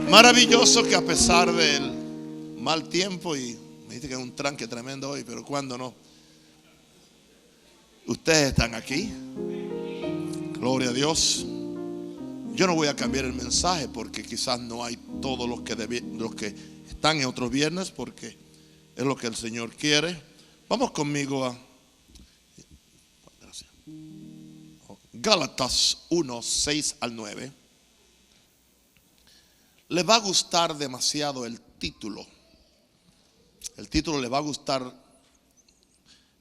Maravilloso que a pesar del mal tiempo, y me dice que es un tranque tremendo hoy, pero cuando no, ustedes están aquí. Gloria a Dios. Yo no voy a cambiar el mensaje porque quizás no hay todos los que están en otros viernes, porque es lo que el Señor quiere. Vamos conmigo a Gálatas 1, 6 al 9. Le va a gustar demasiado el título. El título le va a gustar.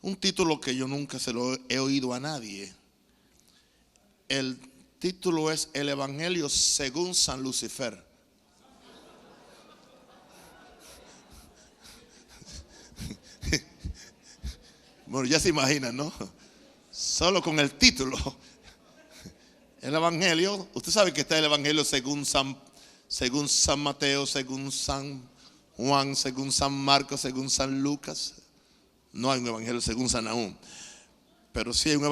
Un título que yo nunca se lo he oído a nadie. El título es El Evangelio según San Lucifer. Bueno, ya se imaginan, ¿no? Solo con el título. El Evangelio, usted sabe que está el Evangelio según San Mateo, según San Juan, según San Marcos, según San Lucas. No hay un evangelio según San Nahum, pero sí hay un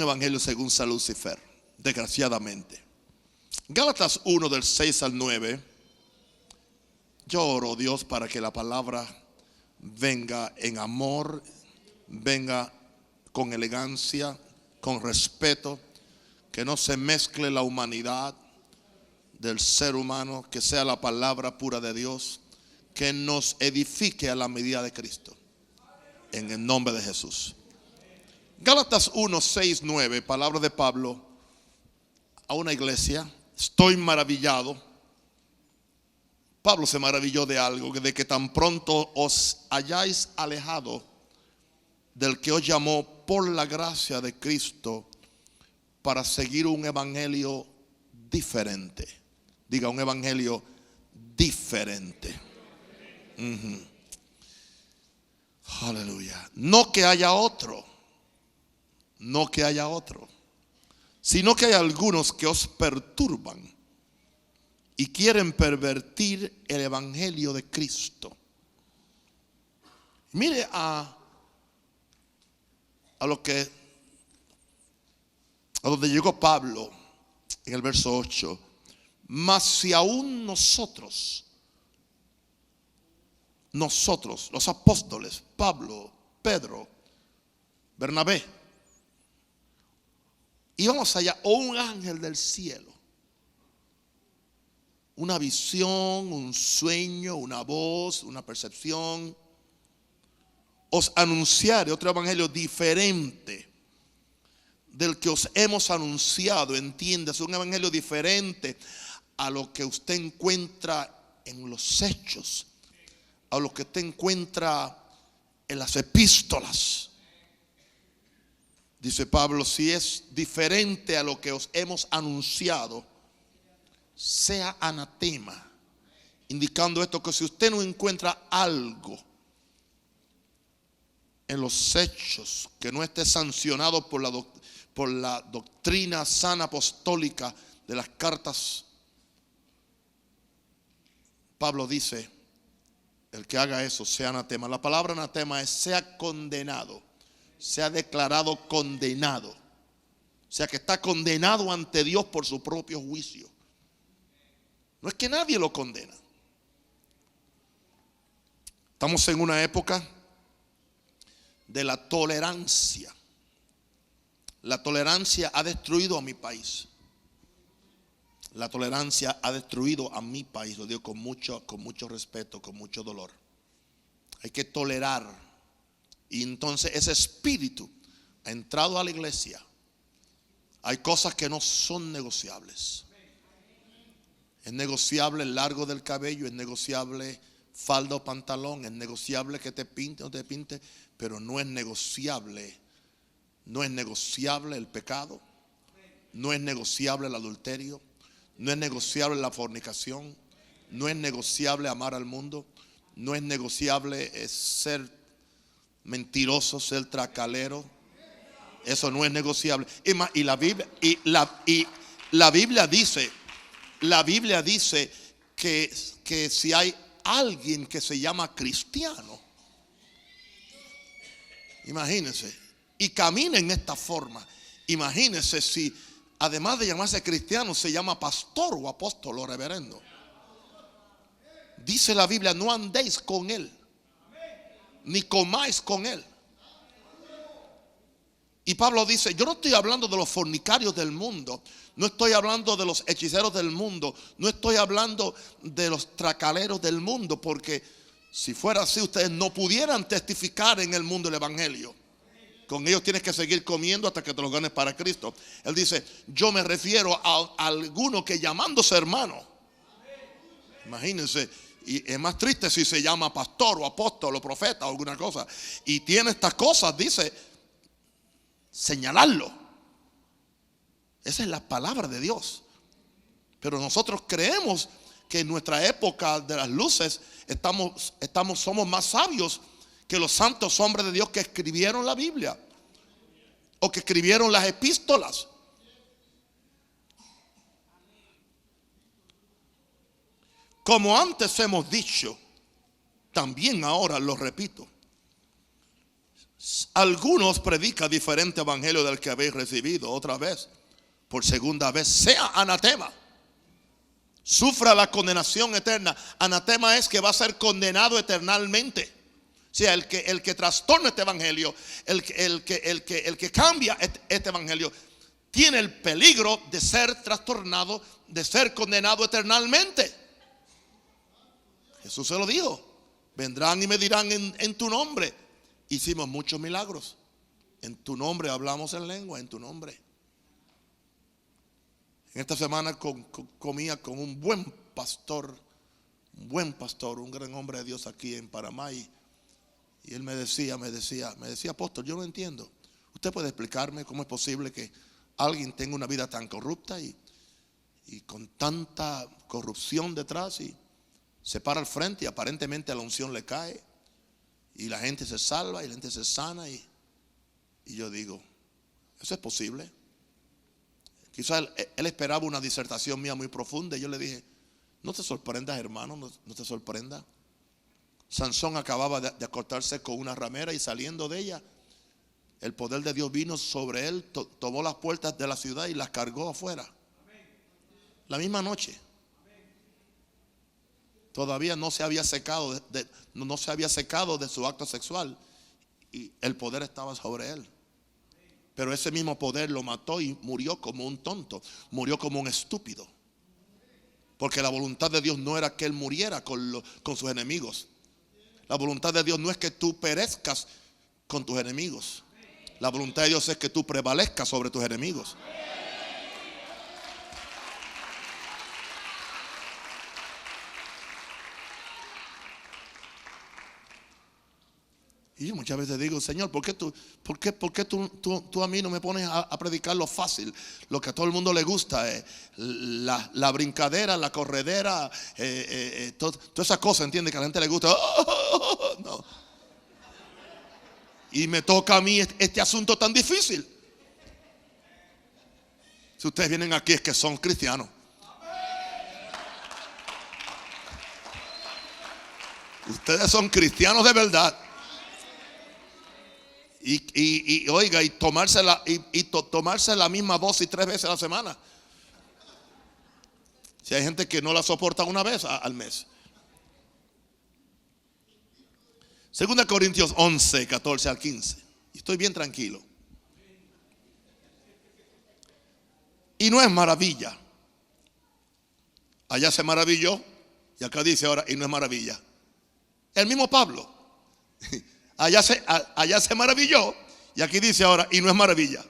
evangelio según San Lucifer, desgraciadamente. Gálatas 1 del 6 al 9. Yo oro, Dios, para que la palabra venga en amor, venga con elegancia, con respeto, que no se mezcle la humanidad del ser humano, que sea la palabra pura de Dios, que nos edifique a la medida de Cristo, en el nombre de Jesús. Gálatas 1, 6, 9, palabra de Pablo a una iglesia. Estoy maravillado. Pablo se maravilló de algo, de que tan pronto os hayáis alejado del que os llamó por la gracia de Cristo para seguir un evangelio diferente. Diga, un evangelio diferente. Aleluya. No que haya otro, sino que hay algunos que os perturban y quieren pervertir el evangelio de Cristo. Mire a donde llegó Pablo en el verso 8. Mas si aún nosotros, los apóstoles, Pablo, Pedro, Bernabé, íbamos allá, o un ángel del cielo, una visión, un sueño, una voz, una percepción, os anunciare otro evangelio diferente del que os hemos anunciado, entiendes, un evangelio diferente a lo que usted encuentra en los hechos, a lo que usted encuentra en las epístolas. Dice Pablo, si es diferente a lo que os hemos anunciado, sea anatema. Indicando esto, que si usted no encuentra algo en los hechos que no esté sancionado por la doctrina sana apostólica de las cartas, Pablo dice, el que haga eso sea anatema. La palabra anatema es sea condenado, sea declarado condenado. O sea que está condenado ante Dios por su propio juicio. No es que nadie lo condena. Estamos en una época de la tolerancia. La tolerancia ha destruido a mi país. La tolerancia ha destruido a mi país. Lo digo con mucho respeto, con mucho dolor. Hay que tolerar. Y entonces ese espíritu ha entrado a la iglesia. Hay cosas que no son negociables. Es negociable el largo del cabello, es negociable falda o pantalón, es negociable que te pinte o no te pinte, pero no es negociable. No es negociable el pecado, no es negociable el adulterio, no es negociable la fornicación, no es negociable amar al mundo, no es negociable ser mentiroso, ser tracalero. Eso no es negociable. Y la Biblia dice que si hay alguien que se llama cristiano, imagínense, y camina en esta forma, imagínense si además de llamarse cristiano se llama pastor o apóstol o reverendo. Dice la Biblia, no andéis con él, ni comáis con él. Y Pablo dice, yo no estoy hablando de los fornicarios del mundo, no estoy hablando de los hechiceros del mundo, no estoy hablando de los tracaleros del mundo, porque si fuera así ustedes no pudieran testificar en el mundo el evangelio. Con ellos tienes que seguir comiendo hasta que te los ganes para Cristo. Él dice, yo me refiero a alguno que llamándose hermano, imagínense, y es más triste si se llama pastor o apóstol o profeta o alguna cosa, y tiene estas cosas, dice, señalarlo. Esa es la palabra de Dios. Pero nosotros creemos que en nuestra época de las luces somos más sabios que los santos hombres de Dios que escribieron la Biblia o que escribieron las epístolas. Como antes hemos dicho, también ahora lo repito, algunos predican diferente evangelio del que habéis recibido otra vez, por segunda vez, sea anatema, sufra la condenación eterna. Anatema es que va a ser condenado eternamente. O sea, el que trastorna este evangelio, el que cambia este evangelio, tiene el peligro de ser trastornado, de ser condenado eternamente. Jesús se lo dijo, vendrán y me dirán en tu nombre, hicimos muchos milagros, en tu nombre hablamos en lengua, en tu nombre. En esta semana comía con un buen pastor, un gran hombre de Dios aquí en Panamá, y él me decía, apóstol, yo no entiendo. ¿Usted puede explicarme cómo es posible que alguien tenga una vida tan corrupta y con tanta corrupción detrás, y se para al frente y aparentemente la unción le cae y la gente se salva y la gente se sana? Y yo digo, ¿eso es posible? Quizás él esperaba una disertación mía muy profunda, y yo le dije, no te sorprendas, hermano, no te sorprendas. Sansón acababa de acostarse con una ramera, y saliendo de ella, el poder de Dios vino sobre él, tomó las puertas de la ciudad y las cargó afuera. La misma noche. Todavía no se había secado de su acto sexual, y el poder estaba sobre él. Pero ese mismo poder lo mató y murió como un tonto, murió como un estúpido. Porque la voluntad de Dios no era que él muriera con sus enemigos. La voluntad de Dios no es que tú perezcas con tus enemigos. La voluntad de Dios es que tú prevalezcas sobre tus enemigos. Y yo muchas veces digo, Señor, ¿por qué tú a mí no me pones a predicar lo fácil, lo que a todo el mundo le gusta? La brincadera, la corredera, toda esa cosa, ¿entiende? Que a la gente le gusta. No. Y me toca a mí este asunto tan difícil. Si ustedes vienen aquí es que son cristianos. Ustedes son cristianos de verdad. Y oiga, y tomarse la misma dosis 3 veces a la semana. Si hay gente que no la soporta una vez al mes. 2 Corintios 11, 14 al 15. Estoy bien tranquilo. Y no es maravilla. Allá se maravilló, y acá dice ahora, y no es maravilla. El mismo Pablo. Allá se maravilló, y aquí dice ahora, y no es maravilla.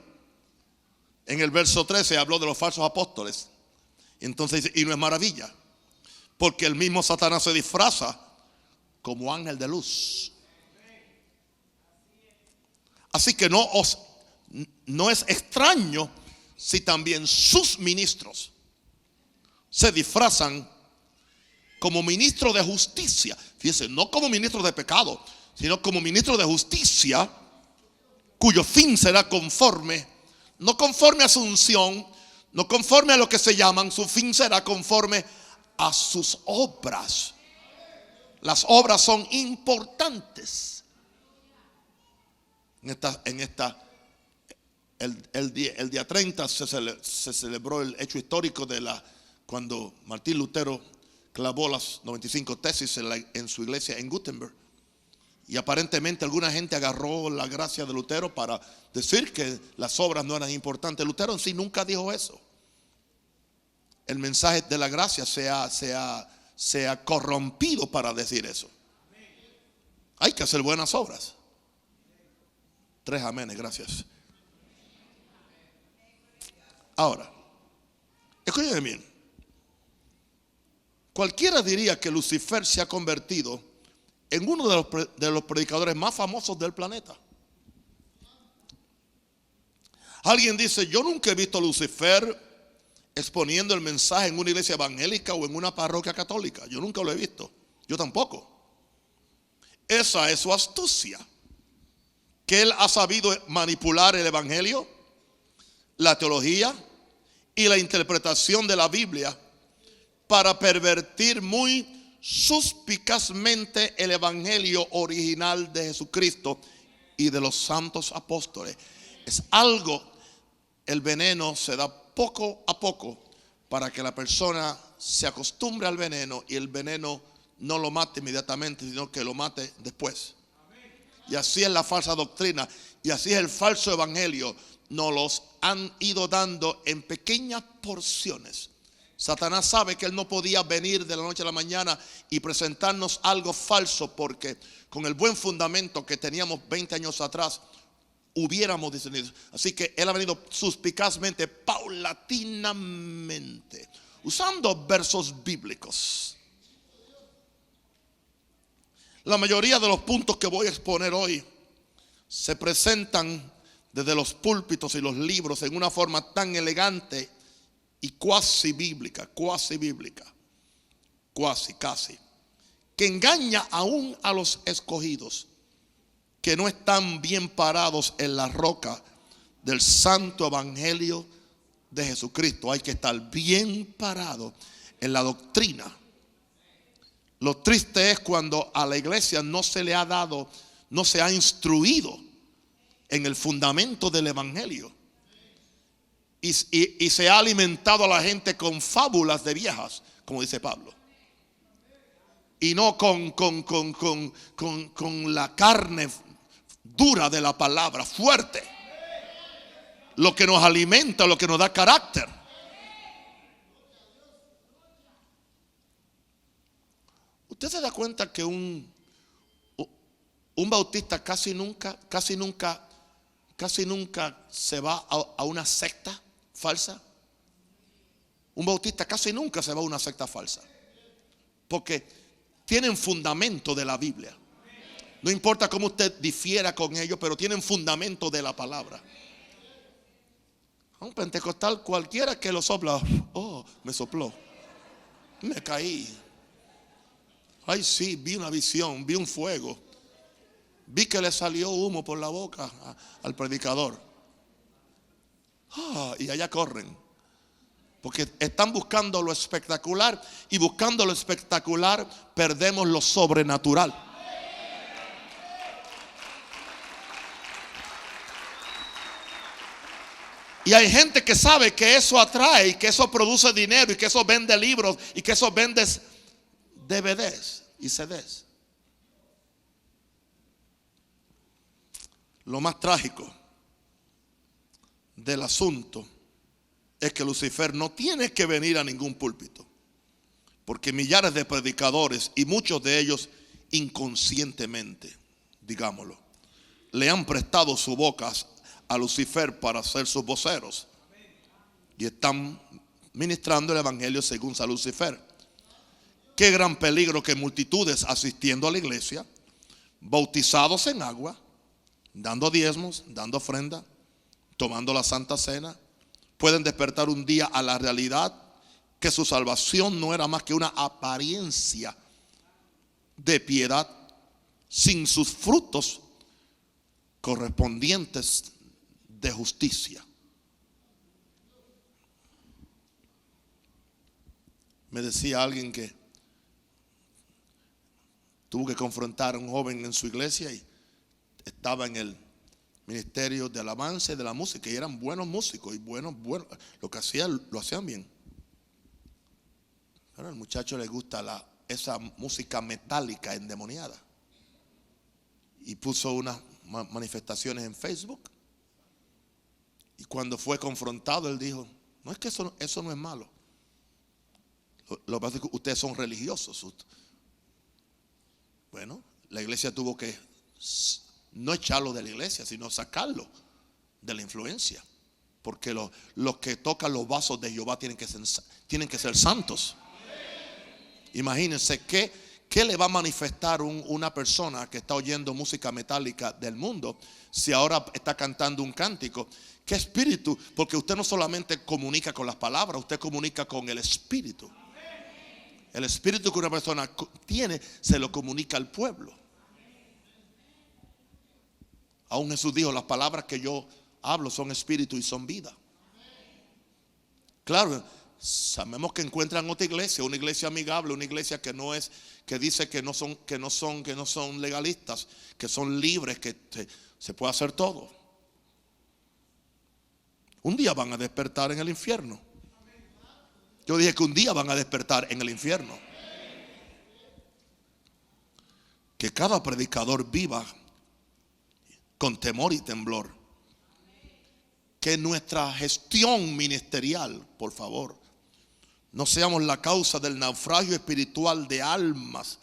En el verso 13 habló de los falsos apóstoles. Y entonces dice, y no es maravilla, porque el mismo Satanás se disfraza como ángel de luz. Así que no es extraño si también sus ministros se disfrazan como ministros de justicia. Fíjense, no como ministros de pecado, sino como ministro de justicia, cuyo fin será conforme, no conforme a su unción, no conforme a lo que se llaman, su fin será conforme a sus obras. Las obras son importantes. El día 30 se celebró el hecho histórico cuando Martín Lutero clavó las 95 tesis en su iglesia en Gutenberg. Y aparentemente alguna gente agarró la gracia de Lutero para decir que las obras no eran importantes. Lutero en sí nunca dijo eso. El mensaje de la gracia se ha corrompido para decir eso. Hay que hacer buenas obras. 3 amenes, gracias. Ahora, escúchame bien. Cualquiera diría que Lucifer se ha convertido en uno de los predicadores más famosos del planeta. Alguien dice: yo nunca he visto a Lucifer exponiendo el mensaje en una iglesia evangélica o en una parroquia católica. Yo nunca lo he visto. Yo tampoco. Esa es su astucia, que él ha sabido manipular el evangelio, la teología y la interpretación de la Biblia para pervertir muy suspicazmente el evangelio original de Jesucristo y de los santos apóstoles. Es algo, el veneno se da poco a poco para que la persona se acostumbre al veneno y el veneno no lo mate inmediatamente, sino que lo mate después. Y así es la falsa doctrina, y así es el falso evangelio. Nos los han ido dando en pequeñas porciones. Satanás sabe que él no podía venir de la noche a la mañana y presentarnos algo falso, porque con el buen fundamento que teníamos 20 años atrás hubiéramos discernido. Así que él ha venido suspicazmente, paulatinamente, usando versos bíblicos. La mayoría de los puntos que voy a exponer hoy se presentan desde los púlpitos y los libros en una forma tan elegante y cuasi bíblica, casi, que engaña aún a los escogidos que no están bien parados en la roca del santo evangelio de Jesucristo. Hay que estar bien parado en la doctrina. Lo triste es cuando a la iglesia no se le ha dado, no se ha instruido en el fundamento del evangelio. Y se ha alimentado a la gente con fábulas de viejas, como dice Pablo. Y no con la carne dura de la palabra, fuerte. Lo que nos alimenta, lo que nos da carácter. ¿Usted se da cuenta que un bautista casi nunca se va a una secta falsa? Un bautista casi nunca se va a una secta falsa, porque tienen fundamento de la Biblia. No importa cómo usted difiera con ellos, pero tienen fundamento de la palabra. A un pentecostal cualquiera que lo sopla, oh, me sopló, me caí. Ay, sí, vi una visión, vi un fuego, vi que le salió humo por la boca al predicador. Y allá corren, porque están buscando lo espectacular, y buscando lo espectacular perdemos lo sobrenatural. Y hay gente que sabe que eso atrae, y que eso produce dinero, y que eso vende libros, y que eso vende DVDs y CDs. Lo más trágico del asunto es que Lucifer no tiene que venir a ningún púlpito, porque millares de predicadores, y muchos de ellos inconscientemente, digámoslo, le han prestado su boca a Lucifer para ser sus voceros, y están ministrando el evangelio según San Lucifer. Qué gran peligro que multitudes asistiendo a la iglesia, bautizados en agua, dando diezmos, dando ofrenda, tomando la Santa Cena, pueden despertar un día a la realidad que su salvación no era más que una apariencia de piedad sin sus frutos correspondientes de justicia. Me decía alguien que tuvo que confrontar a un joven en su iglesia, y estaba en el ministerio de alabanza y de la música, y eran buenos músicos y buenos, lo que hacían lo hacían bien. Bueno, al muchacho le gusta esa música metálica endemoniada. Y puso unas manifestaciones en Facebook. Y cuando fue confrontado, él dijo: no, es que eso no es malo. Lo que pasa es que ustedes son religiosos. Bueno, la iglesia tuvo que no echarlo de la iglesia, sino sacarlo de la influencia. Porque los que tocan los vasos de Jehová tienen que ser santos. Imagínense qué le va a manifestar una persona que está oyendo música metálica del mundo si ahora está cantando un cántico. ¿Qué espíritu? Porque usted no solamente comunica con las palabras, usted comunica con el espíritu. El espíritu que una persona tiene se lo comunica al pueblo. Aún Jesús dijo: las palabras que yo hablo son espíritu y son vida. Claro, sabemos que encuentran otra iglesia, una iglesia amigable, una iglesia que no es, que dice que no son legalistas, que son libres, que se puede hacer todo. Un día van a despertar en el infierno. Yo dije que un día van a despertar en el infierno. Que cada predicador viva con temor y temblor. Que nuestra gestión ministerial, por favor, no seamos la causa del naufragio espiritual de almas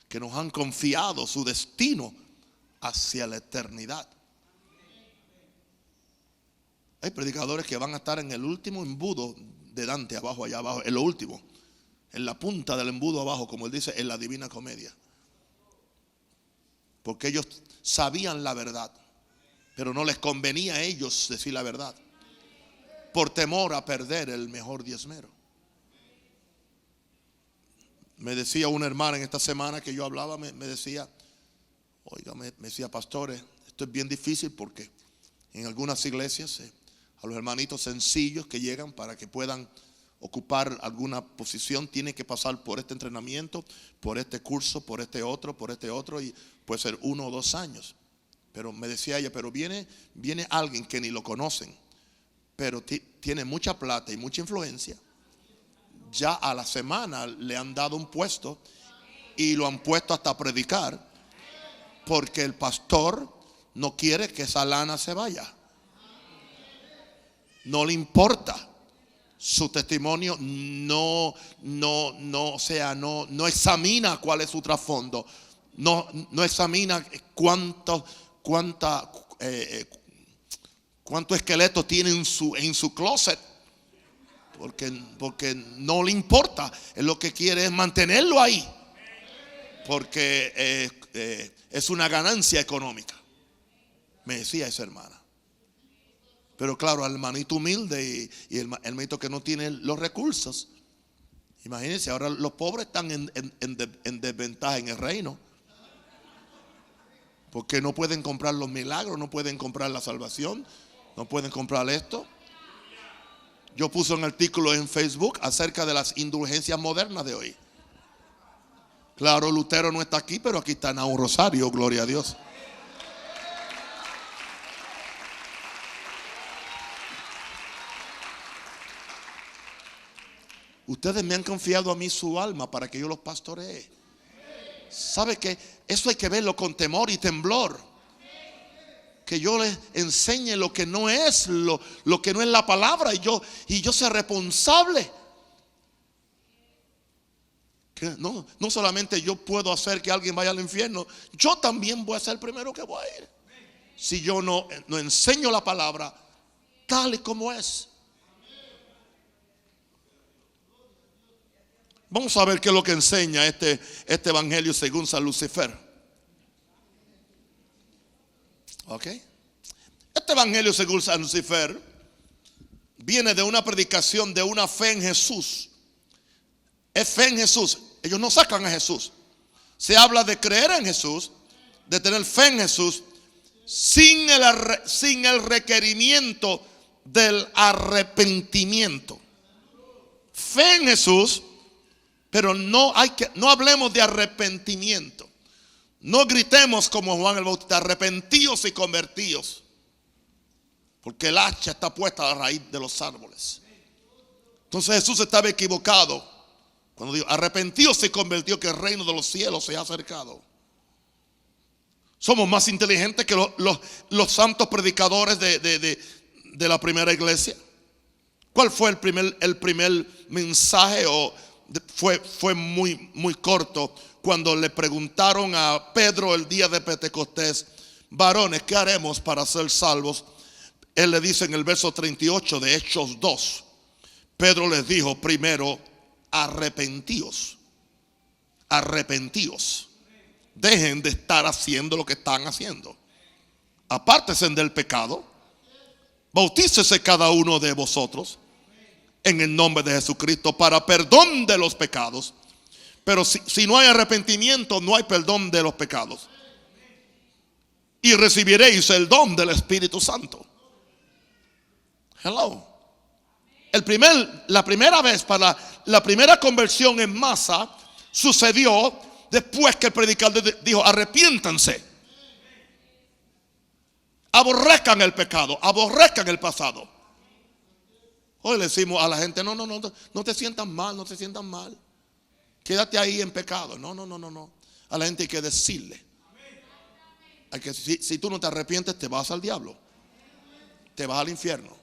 que nos han confiado su destino hacia la eternidad. Hay predicadores que van a estar en el último embudo de Dante, abajo, allá abajo, en lo último, en la punta del embudo abajo, como él dice en la Divina Comedia. Porque ellos sabían la verdad, pero no les convenía a ellos decir la verdad, por temor a perder el mejor diezmero. Me decía una hermana en esta semana que yo hablaba, me decía: oiga, me decía, pastores, esto es bien difícil porque en algunas iglesias a los hermanitos sencillos que llegan para que puedan ocupar alguna posición tienen que pasar por este entrenamiento, por este curso, por este otro, y puede ser 1 o 2 años. Pero me decía ella: pero viene alguien que ni lo conocen, pero tiene mucha plata y mucha influencia. Ya a la semana le han dado un puesto y lo han puesto hasta a predicar, porque el pastor no quiere que esa lana se vaya. No le importa su testimonio, no examina cuál es su trasfondo, no examina cuánto esqueleto tiene en su closet, porque no le importa. Él lo que quiere es mantenerlo ahí, porque es una ganancia económica, me decía esa hermana. Pero claro, al hermanito humilde y el hermanito que no tiene los recursos, imagínense, ahora los pobres están en desventaja en el reino, porque no pueden comprar los milagros, no pueden comprar la salvación, no pueden comprar esto. Yo puse un artículo en Facebook acerca de las indulgencias modernas de hoy. Claro, Lutero no está aquí, pero aquí está Naúm Rosario, gloria a Dios. Ustedes me han confiado a mí su alma para que yo los pastoree. ¿Sabe qué? Eso hay que verlo con temor y temblor. Que yo les enseñe lo que no es, lo que no es la palabra, y yo sea responsable. Que no solamente yo puedo hacer que alguien vaya al infierno, yo también voy a ser el primero que voy a ir. Si yo no enseño la palabra tal y como es. Vamos a ver qué es lo que enseña este evangelio según San Lucifer. ¿Ok? Este evangelio según San Lucifer viene de una predicación de una fe en Jesús. Es fe en Jesús. Ellos no sacan a Jesús. Se habla de creer en Jesús, de tener fe en Jesús, sin el requerimiento del arrepentimiento. Fe en Jesús, pero no hablemos de arrepentimiento. No gritemos como Juan el Bautista: arrepentíos y convertíos, porque el hacha está puesta a la raíz de los árboles. Entonces Jesús estaba equivocado Cuando digo arrepentidos se convirtió, que el reino de los cielos se ha acercado. Somos más inteligentes que los santos predicadores de la primera iglesia. ¿Cuál fue el primer mensaje? Fue muy corto, cuando le preguntaron a Pedro el día de Pentecostés: varones, ¿qué haremos para ser salvos? Él le dice en el verso 38 de Hechos 2, Pedro les dijo: primero, arrepentíos. Arrepentíos. Dejen de estar haciendo lo que están haciendo. Apártense del pecado. Bautícese cada uno de vosotros en el nombre de Jesucristo para perdón de los pecados. Pero si no hay arrepentimiento, no hay perdón de los pecados. Y recibiréis el don del Espíritu Santo. Hello. La primera vez, para la primera conversión en masa, sucedió después que el predicador dijo: arrepiéntanse. Aborrezcan el pecado, aborrezcan el pasado. Hoy le decimos a la gente: no te sientas mal, no te sientas mal. Quédate ahí en pecado. No. A la gente hay que decirle. Si tú no te arrepientes, te vas al diablo. Te vas al infierno.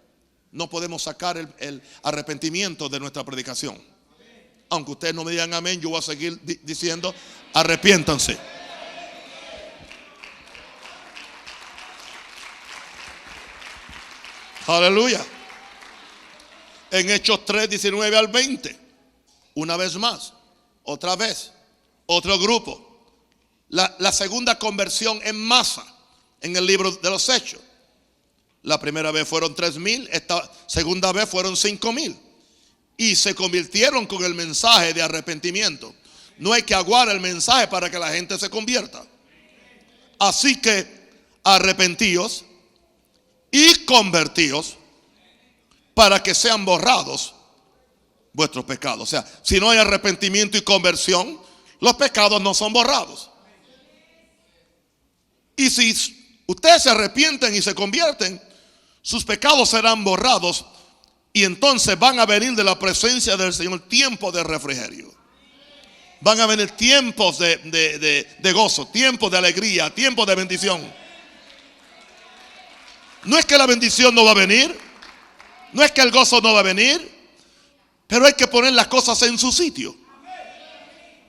No podemos sacar el arrepentimiento de nuestra predicación. Aunque ustedes no me digan amén, yo voy a seguir diciendo: arrepiéntanse. Aleluya. En Hechos 3, 19 al 20, una vez más, otra vez, otro grupo. La segunda conversión en masa en el libro de los Hechos. La primera vez fueron 3,000, esta segunda vez fueron 5,000. Y se convirtieron con el mensaje de arrepentimiento. No hay que aguar el mensaje para que la gente se convierta. Así que arrepentíos y convertíos para que sean borrados vuestros pecados. O sea, si no hay arrepentimiento y conversión, los pecados no son borrados. Y si ustedes se arrepienten y se convierten, sus pecados serán borrados. Y entonces van a venir de la presencia del Señor tiempos de refrigerio. Van a venir tiempos de gozo, tiempos de alegría, tiempos de bendición. No es que la bendición no va a venir, no es que el gozo no va a venir, pero hay que poner las cosas en su sitio.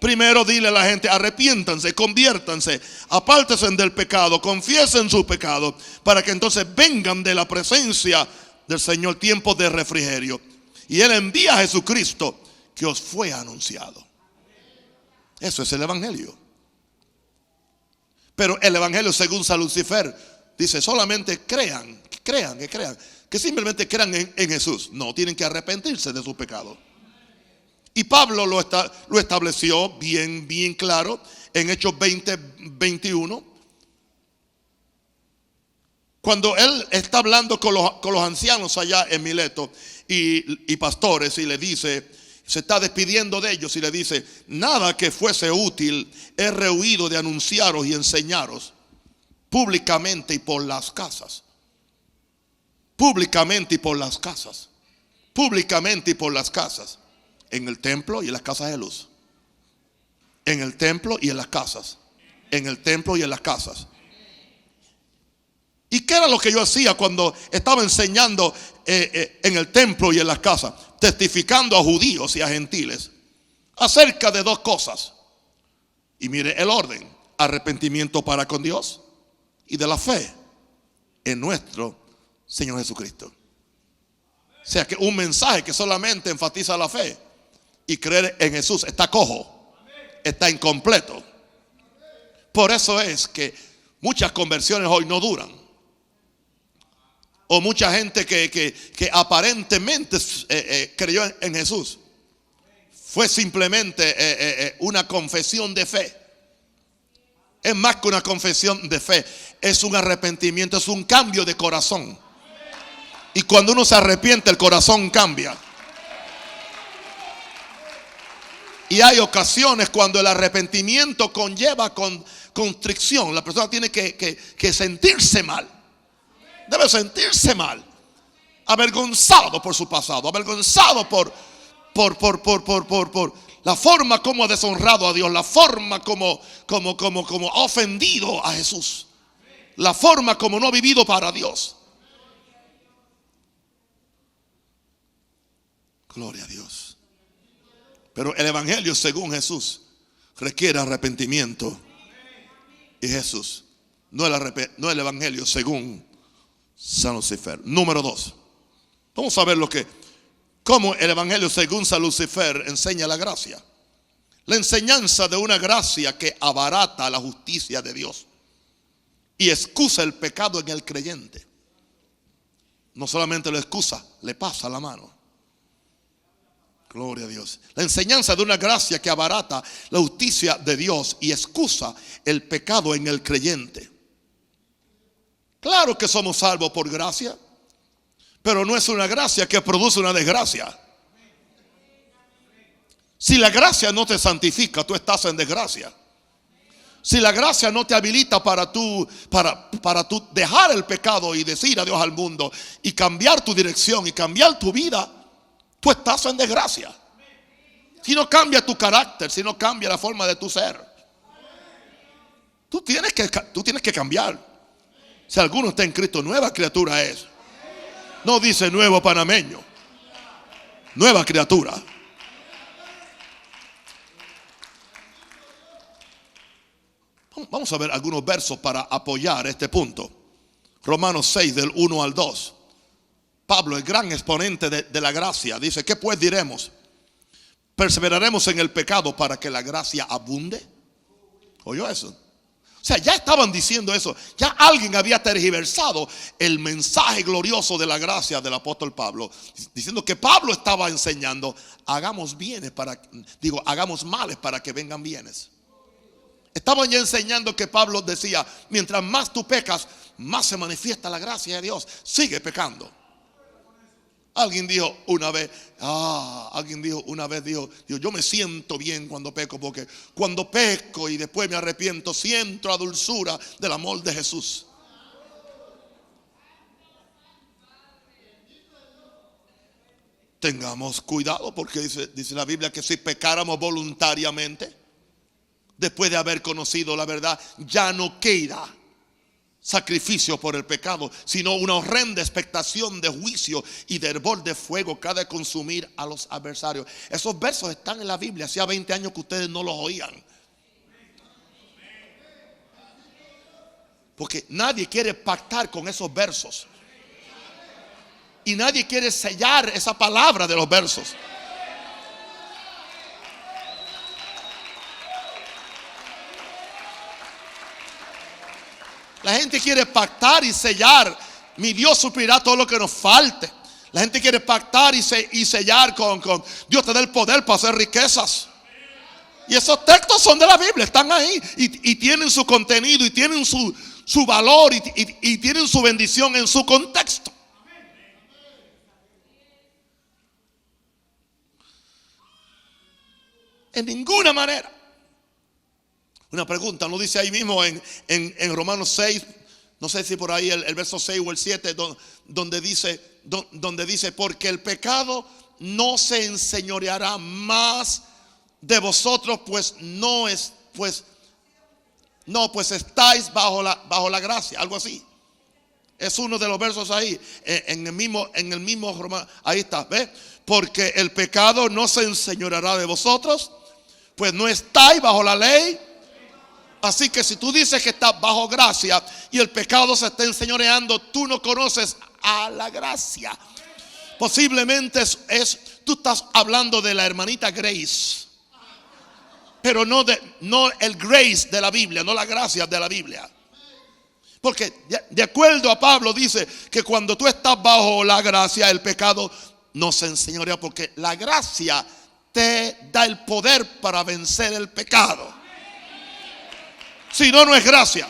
Primero dile a la gente: arrepiéntanse, conviértanse, apártense del pecado, confiesen sus pecados, para que entonces vengan de la presencia del Señor tiempos de refrigerio. Y Él envía a Jesucristo, que os fue anunciado. Eso es el evangelio. Pero el evangelio, según San Lucifer, dice: solamente crean, que simplemente crean en Jesús. No, tienen que arrepentirse de su pecado. Y Pablo lo estableció bien claro en Hechos 20, 21. Cuando él está hablando con los ancianos allá en Mileto y pastores, y le dice, se está despidiendo de ellos y le dice: nada que fuese útil he rehuido de anunciaros y enseñaros públicamente y por las casas. Públicamente y por las casas. Públicamente y por las casas. En el templo y en las casas de luz. En el templo y en las casas. En el templo y en las casas. ¿Y qué era lo que yo hacía cuando estaba enseñando en el templo y en las casas? Testificando a judíos y a gentiles acerca de dos cosas. Y mire el orden: arrepentimiento para con Dios y de la fe en nuestro Señor Jesucristo. O sea que un mensaje que solamente enfatiza la fe y creer en Jesús está cojo, está incompleto. Por eso es que muchas conversiones hoy no duran. O mucha gente que aparentemente creyó en Jesús, fue simplemente una confesión de fe. Es más que una confesión de fe, es un arrepentimiento, es un cambio de corazón. Y cuando uno se arrepiente, el corazón cambia. Y hay ocasiones cuando el arrepentimiento conlleva constricción. La persona tiene que sentirse mal. Debe sentirse mal, avergonzado por su pasado, avergonzado por La forma como ha deshonrado a Dios, la forma como ha ofendido a Jesús, la forma como no ha vivido para Dios. Gloria a Dios. Pero el evangelio según Jesús requiere arrepentimiento. Y Jesús, no el evangelio según San Lucifer. Número 2. Vamos a ver cómo el evangelio según San Lucifer enseña la gracia. La enseñanza de una gracia que abarata la justicia de Dios y excusa el pecado en el creyente. No solamente lo excusa, le pasa la mano. Gloria a Dios. La enseñanza de una gracia que abarata la justicia de Dios y excusa el pecado en el creyente. Claro que somos salvos por gracia, pero no es una gracia que produce una desgracia. Si la gracia no te santifica, tú estás en desgracia. Si la gracia no te habilita para tú dejar el pecado y decir adiós al mundo y cambiar tu dirección y cambiar tu vida, tú estás en desgracia. Si no cambia tu carácter, si no cambia la forma de tu ser, tú tienes que cambiar. Si alguno está en Cristo, nueva criatura es. No dice nuevo panameño, nueva criatura. Vamos a ver algunos versos para apoyar este punto. Romanos 6 del 1 al 2. Pablo, el gran exponente de la gracia, dice: ¿qué pues diremos? ¿Perseveraremos en el pecado para que la gracia abunde? ¿Oyó eso? O sea, ya estaban diciendo eso. Ya alguien había tergiversado el mensaje glorioso de la gracia del apóstol Pablo, diciendo que Pablo estaba enseñando: hagamos males para que vengan bienes. Estaban ya enseñando que Pablo decía: mientras más tú pecas, más se manifiesta la gracia de Dios. Sigue pecando. Alguien dijo una vez, yo me siento bien cuando peco, porque cuando peco y después me arrepiento, siento la dulzura del amor de Jesús. Tengamos cuidado, porque dice la Biblia que si pecáramos voluntariamente, después de haber conocido la verdad, ya no queda sacrificio por el pecado, sino una horrenda expectación de juicio y de hervor de fuego que ha de consumir a los adversarios. Esos versos están en la Biblia. Hacía 20 años que ustedes no los oían, porque nadie quiere pactar con esos versos y nadie quiere sellar esa palabra de los versos. La gente quiere pactar y sellar: mi Dios suplirá todo lo que nos falte. La gente quiere pactar y sellar con Dios te da el poder para hacer riquezas. Y esos textos son de la Biblia, están ahí y tienen su contenido y tienen su valor y tienen su bendición en su contexto. En ninguna manera. Una pregunta, ¿no dice ahí mismo en Romanos 6, no sé si por ahí el verso 6 o el 7, donde dice: porque el pecado no se enseñoreará más de vosotros, pues estáis bajo la gracia? Algo así. Es uno de los versos ahí, en el mismo Romano. Ahí está, ¿ves? Porque el pecado no se enseñoreará de vosotros, pues no estáis bajo la ley. Así que si tú dices que estás bajo gracia y el pecado se está enseñoreando, tú no conoces a la gracia. Posiblemente tú estás hablando de la hermanita Grace, pero no el grace de la Biblia, no la gracia de la Biblia. Porque de acuerdo a Pablo dice que cuando tú estás bajo la gracia, el pecado no se enseñorea, porque la gracia te da el poder para vencer el pecado. Si no, no es gracia.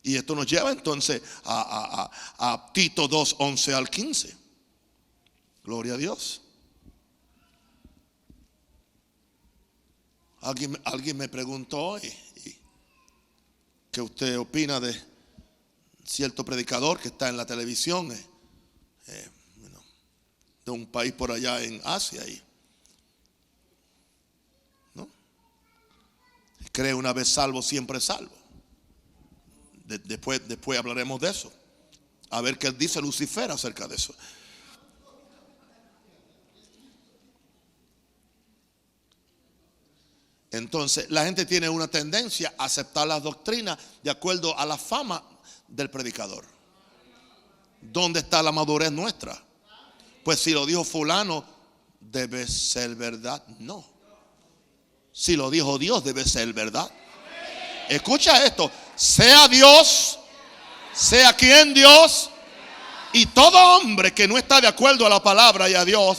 Y esto nos lleva entonces a Tito 2, 11 al 15. Gloria a Dios. Alguien me preguntó hoy ¿qué usted opina de cierto predicador que está en la televisión? de un país por allá en Asia ahí, ¿no? Cree una vez salvo, siempre salvo. Después hablaremos de eso. A ver qué dice Lucifer acerca de eso. Entonces, la gente tiene una tendencia a aceptar las doctrinas de acuerdo a la fama del predicador. ¿Dónde está la madurez nuestra? Pues si lo dijo fulano, debe ser verdad. No. Si lo dijo Dios, debe ser verdad. Escucha esto. Sea Dios, sea quien Dios, y todo hombre que no está de acuerdo a la palabra y a Dios,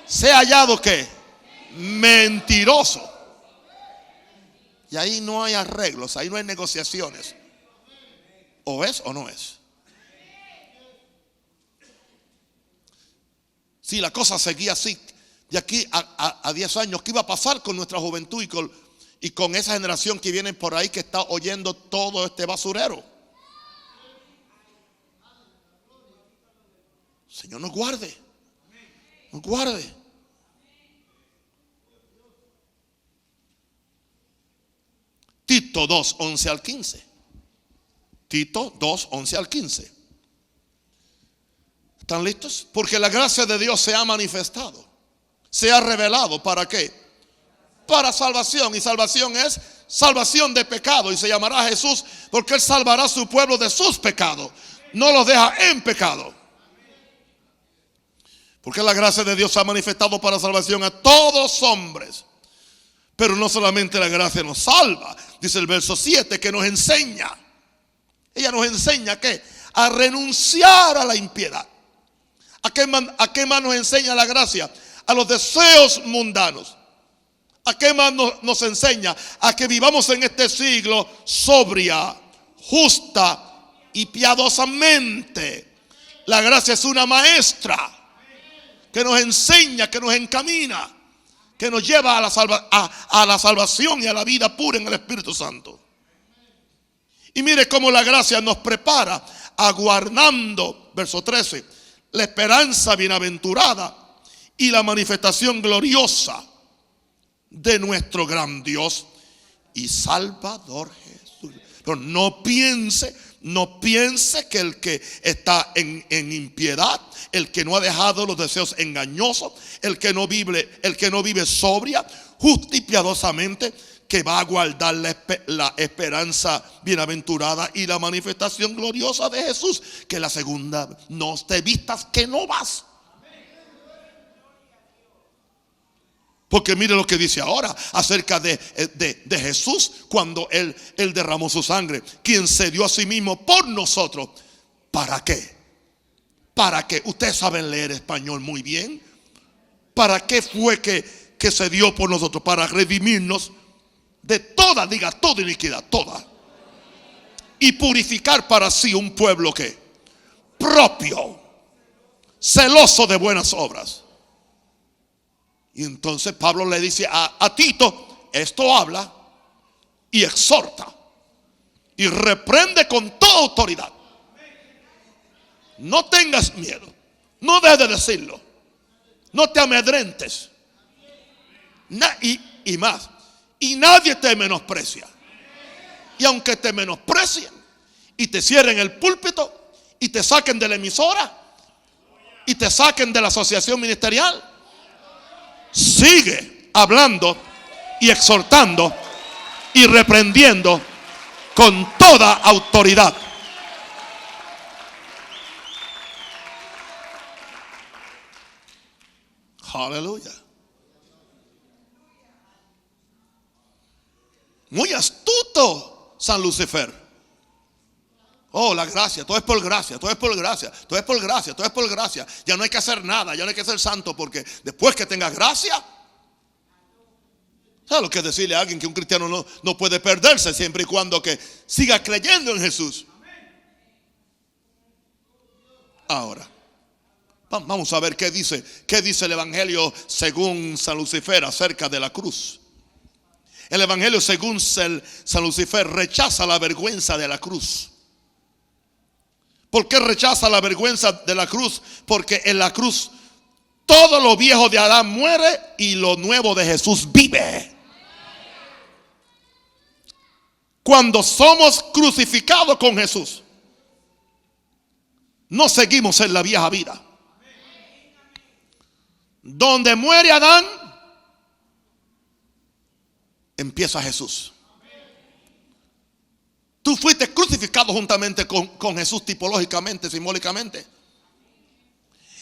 sea hallado ¿qué? Mentiroso. Y ahí no hay arreglos, ahí no hay negociaciones. O es o no es. Si la cosa seguía así, de aquí a 10 años, ¿qué iba a pasar con nuestra juventud y con esa generación que viene por ahí que está oyendo todo este basurero? Señor nos guarde. Nos guarde. Tito 2, 11 al 15. Tito 2, 11 al 15. ¿Están listos? Porque la gracia de Dios se ha manifestado, se ha revelado. ¿Para qué? Para salvación. Y salvación es salvación de pecado. Y se llamará Jesús porque Él salvará a su pueblo de sus pecados. No los deja en pecado. Porque la gracia de Dios se ha manifestado para salvación a todos hombres. Pero no solamente la gracia nos salva. Dice el verso 7 que nos enseña. Ella nos enseña ¿qué? A renunciar a la impiedad. ¿A qué más nos enseña la gracia? A los deseos mundanos. ¿A qué más nos enseña? A que vivamos en este siglo sobria, justa y piadosamente. La gracia es una maestra que nos enseña, que nos encamina, que nos lleva a la salvación y a la vida pura en el Espíritu Santo. Y mire cómo la gracia nos prepara aguardando, verso 13, la esperanza bienaventurada y la manifestación gloriosa de nuestro gran Dios y Salvador Jesús. Pero no piense que el que está en impiedad, el que no ha dejado los deseos engañosos, el que no vive sobria, justa y piadosamente, que va a guardar la esperanza bienaventurada y la manifestación gloriosa de Jesús, que la segunda no te vistas que no vas. Porque mire lo que dice ahora acerca de Jesús cuando él derramó su sangre, quien se dio a sí mismo por nosotros. ¿Para qué? ¿Para qué? Ustedes saben leer español muy bien. ¿Para qué fue que se dio por nosotros? Para redimirnos de toda, diga toda iniquidad, toda. Y purificar para sí un pueblo que propio, celoso de buenas obras. Y entonces Pablo le dice a Tito, esto habla y exhorta y reprende con toda autoridad. No tengas miedo, no dejes de decirlo, no te amedrentes. Y más, y nadie te menosprecia. Y aunque te menosprecien y te cierren el púlpito y te saquen de la emisora y te saquen de la asociación ministerial, sigue hablando y exhortando y reprendiendo con toda autoridad. Aleluya. Muy astuto San Lucifer. Oh, la gracia, todo es por gracia, todo es por gracia, todo es por gracia, todo es por gracia. Ya no hay que hacer nada, ya no hay que ser santo, porque después que tengas gracia, ¿sabes lo que es decirle a alguien que un cristiano no puede perderse siempre y cuando que siga creyendo en Jesús? Ahora, vamos a ver qué dice el Evangelio según San Lucifer acerca de la cruz. El Evangelio según San Lucifer rechaza la vergüenza de la cruz. ¿Por qué rechaza la vergüenza de la cruz? Porque en la cruz Todo lo viejo de Adán muere y lo nuevo de Jesús vive. Cuando somos crucificados con Jesús, no seguimos en la vieja vida. Donde muere Adán, empieza Jesús. Tú fuiste crucificado juntamente con Jesús tipológicamente, simbólicamente.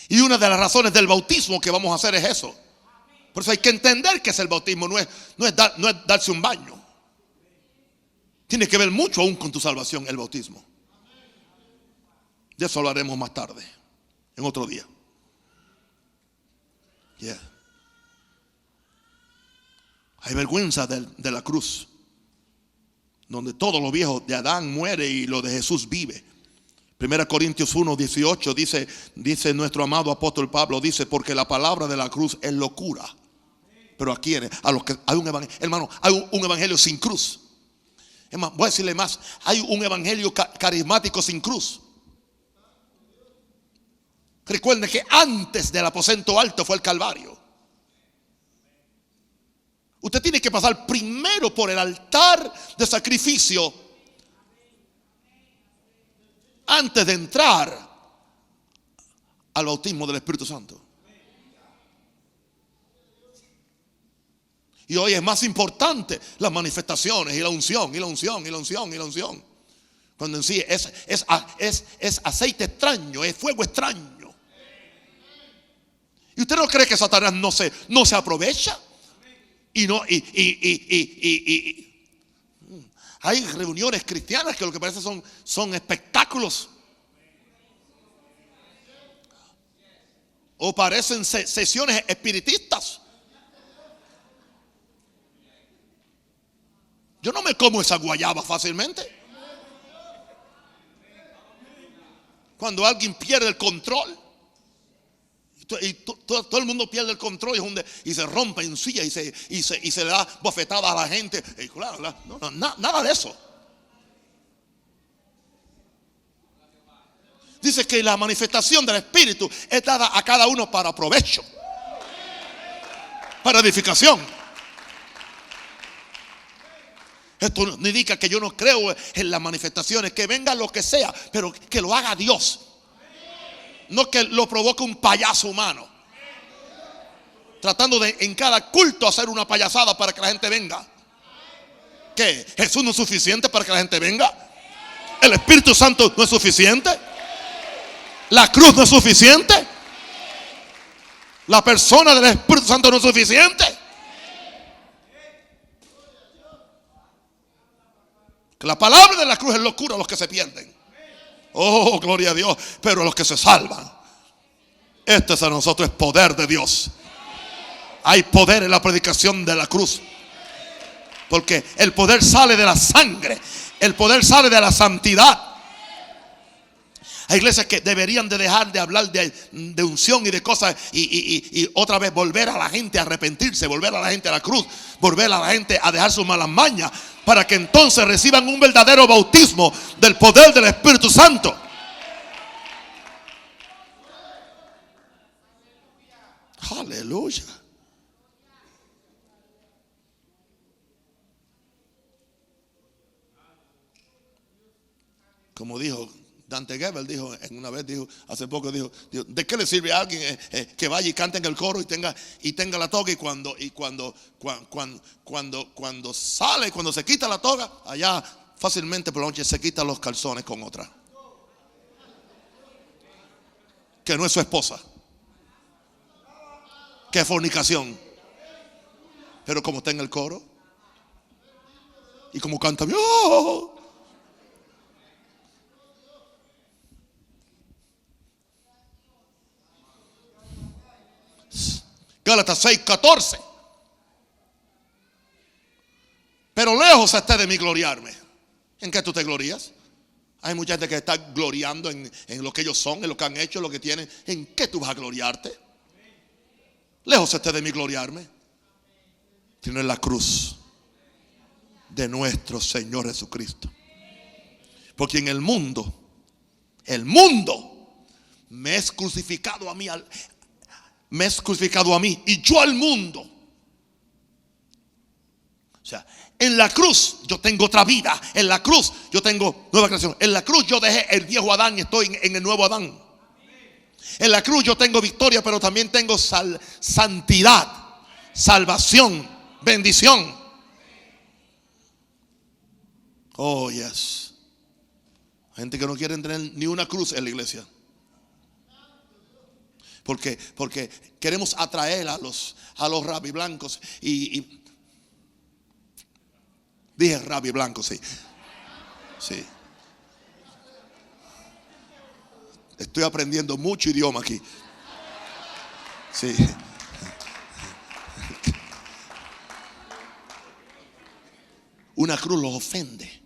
Y una de las razones del bautismo que vamos a hacer es eso. Por eso hay que entender que es el bautismo, no es darse un baño. Tiene que ver mucho aún con tu salvación el bautismo. De eso hablaremos más tarde, en otro día. Yeah. Hay vergüenza de la cruz, donde todo lo viejo de Adán muere y lo de Jesús vive. 1 Corintios 1:18 dice nuestro amado apóstol Pablo, dice, porque la palabra de la cruz es locura. Pero aquí a los que hay un evangelio, hermano, hay un evangelio sin cruz. Es más, voy a decirle más, hay un evangelio carismático sin cruz. Recuerden que antes del aposento alto fue el Calvario. Usted tiene que pasar primero por el altar de sacrificio antes de entrar al bautismo del Espíritu Santo. Y hoy es más importante las manifestaciones y la unción, y la unción, y la unción, y la unción. Cuando en sí es aceite extraño, es fuego extraño. ¿Y usted no cree que Satanás no se aprovecha? Hay reuniones cristianas que lo que parece son espectáculos. O parecen sesiones espiritistas. Yo no me como esa guayaba fácilmente. Cuando alguien pierde el control y todo el mundo pierde el control y se rompe en silla y se le da bofetada a la gente. Y claro, nada de eso. Dice que la manifestación del Espíritu es dada a cada uno para provecho, para edificación. Esto no indica que yo no creo en las manifestaciones, que venga lo que sea, pero que lo haga Dios. No que lo provoque un payaso humano, tratando de en cada culto hacer una payasada para que la gente venga. ¿Qué? ¿Jesús no es suficiente para que la gente venga? ¿El Espíritu Santo no es suficiente? ¿La cruz no es suficiente? ¿La persona del Espíritu Santo no es suficiente? Que la palabra de la cruz es locura a los que se pierden. Oh, gloria a Dios. Pero a los que se salvan, esto es a nosotros, es poder de Dios. Hay poder en la predicación de la cruz, porque el poder sale de la sangre, el poder sale de la santidad. Hay iglesias que deberían de dejar de hablar de unción y de cosas y otra vez volver a la gente a arrepentirse, volver a la gente a la cruz, volver a la gente a dejar sus malas mañas, para que entonces reciban un verdadero bautismo del poder del Espíritu Santo. Aleluya. Como dijo Dante Gebel, dijo hace poco, ¿de qué le sirve a alguien que vaya y cante en el coro y tenga la toga, y cuando sale, cuando se quita la toga, allá fácilmente por la noche se quita los calzones con otra que no es su esposa, que es fornicación? Pero como está en el coro y como canta, ¡oh! Gálatas 6:14. Pero lejos esté de mí gloriarme. ¿En qué tú te glorías? Hay mucha gente que está gloriando en lo que ellos son, en lo que han hecho, en lo que tienen. ¿En qué tú vas a gloriarte? Lejos esté de mí gloriarme, sino en la cruz de nuestro Señor Jesucristo. Porque en el mundo me es crucificado a mí. me es crucificado a mí y yo al mundo. O sea, en la cruz yo tengo otra vida. En la cruz yo tengo nueva creación. En la cruz yo dejé el viejo Adán y estoy en el nuevo Adán. En la cruz yo tengo victoria, pero también tengo santidad, salvación, bendición. Oh, yes. Gente que no quiere tener ni una cruz en la iglesia. Porque queremos atraer a los rabí blancos y dije rabí blanco, sí. Sí. Estoy aprendiendo mucho idioma aquí. Sí. Una cruz los ofende.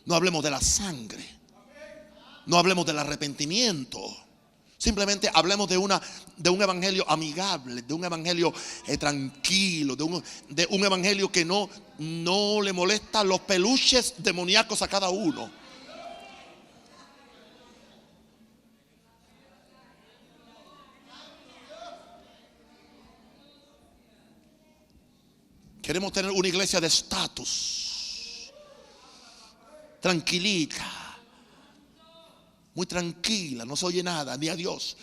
No hablemos de la sangre. No hablemos del arrepentimiento. Simplemente hablemos de un evangelio amigable, de un evangelio tranquilo, de un evangelio que no le molesta los peluches demoníacos a cada uno. Queremos tener una iglesia de estatus, tranquilita, muy tranquila, no se oye nada, ni a Dios.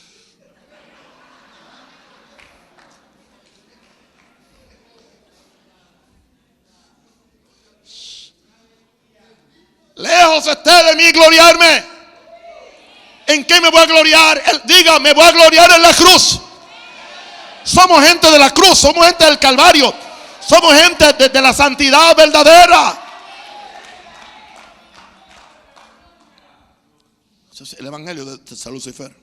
Lejos esté de mí gloriarme. ¿En qué me voy a gloriar? Diga, me voy a gloriar en la cruz. Somos gente de la cruz, somos gente del Calvario, somos gente de la santidad verdadera. El evangelio de San Lucifer.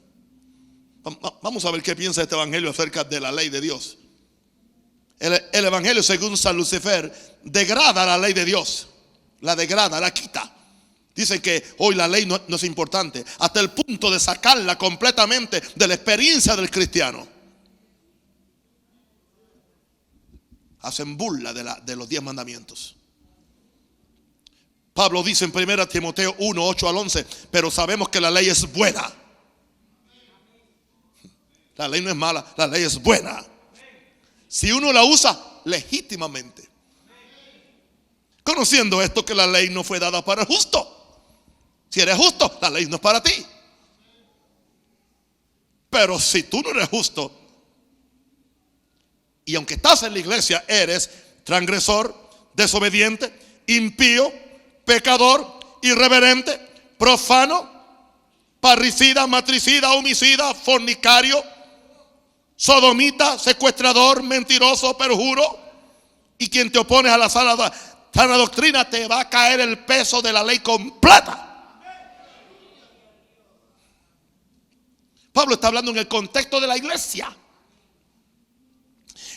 Vamos a ver qué piensa este evangelio acerca de la ley de Dios. El evangelio según San Lucifer degrada la ley de Dios. La degrada, la quita. Dice que hoy la ley no es importante, hasta el punto de sacarla completamente de la experiencia del cristiano. Hacen burla de los 10 mandamientos. Pablo dice en 1 Timoteo 1, 8 al 11, pero sabemos que la ley es buena. La ley no es mala, la ley es buena. Si uno la usa legítimamente. Conociendo esto, que la ley no fue dada para el justo. Si eres justo, la ley no es para ti. Pero si tú no eres justo, y aunque estás en la iglesia, eres transgresor, desobediente, impío, pecador, irreverente, profano, parricida, matricida, homicida, fornicario, sodomita, secuestrador, mentiroso, perjuro, y quien te opone a la sana doctrina, te va a caer el peso de la ley completa. Pablo está hablando en el contexto de la iglesia.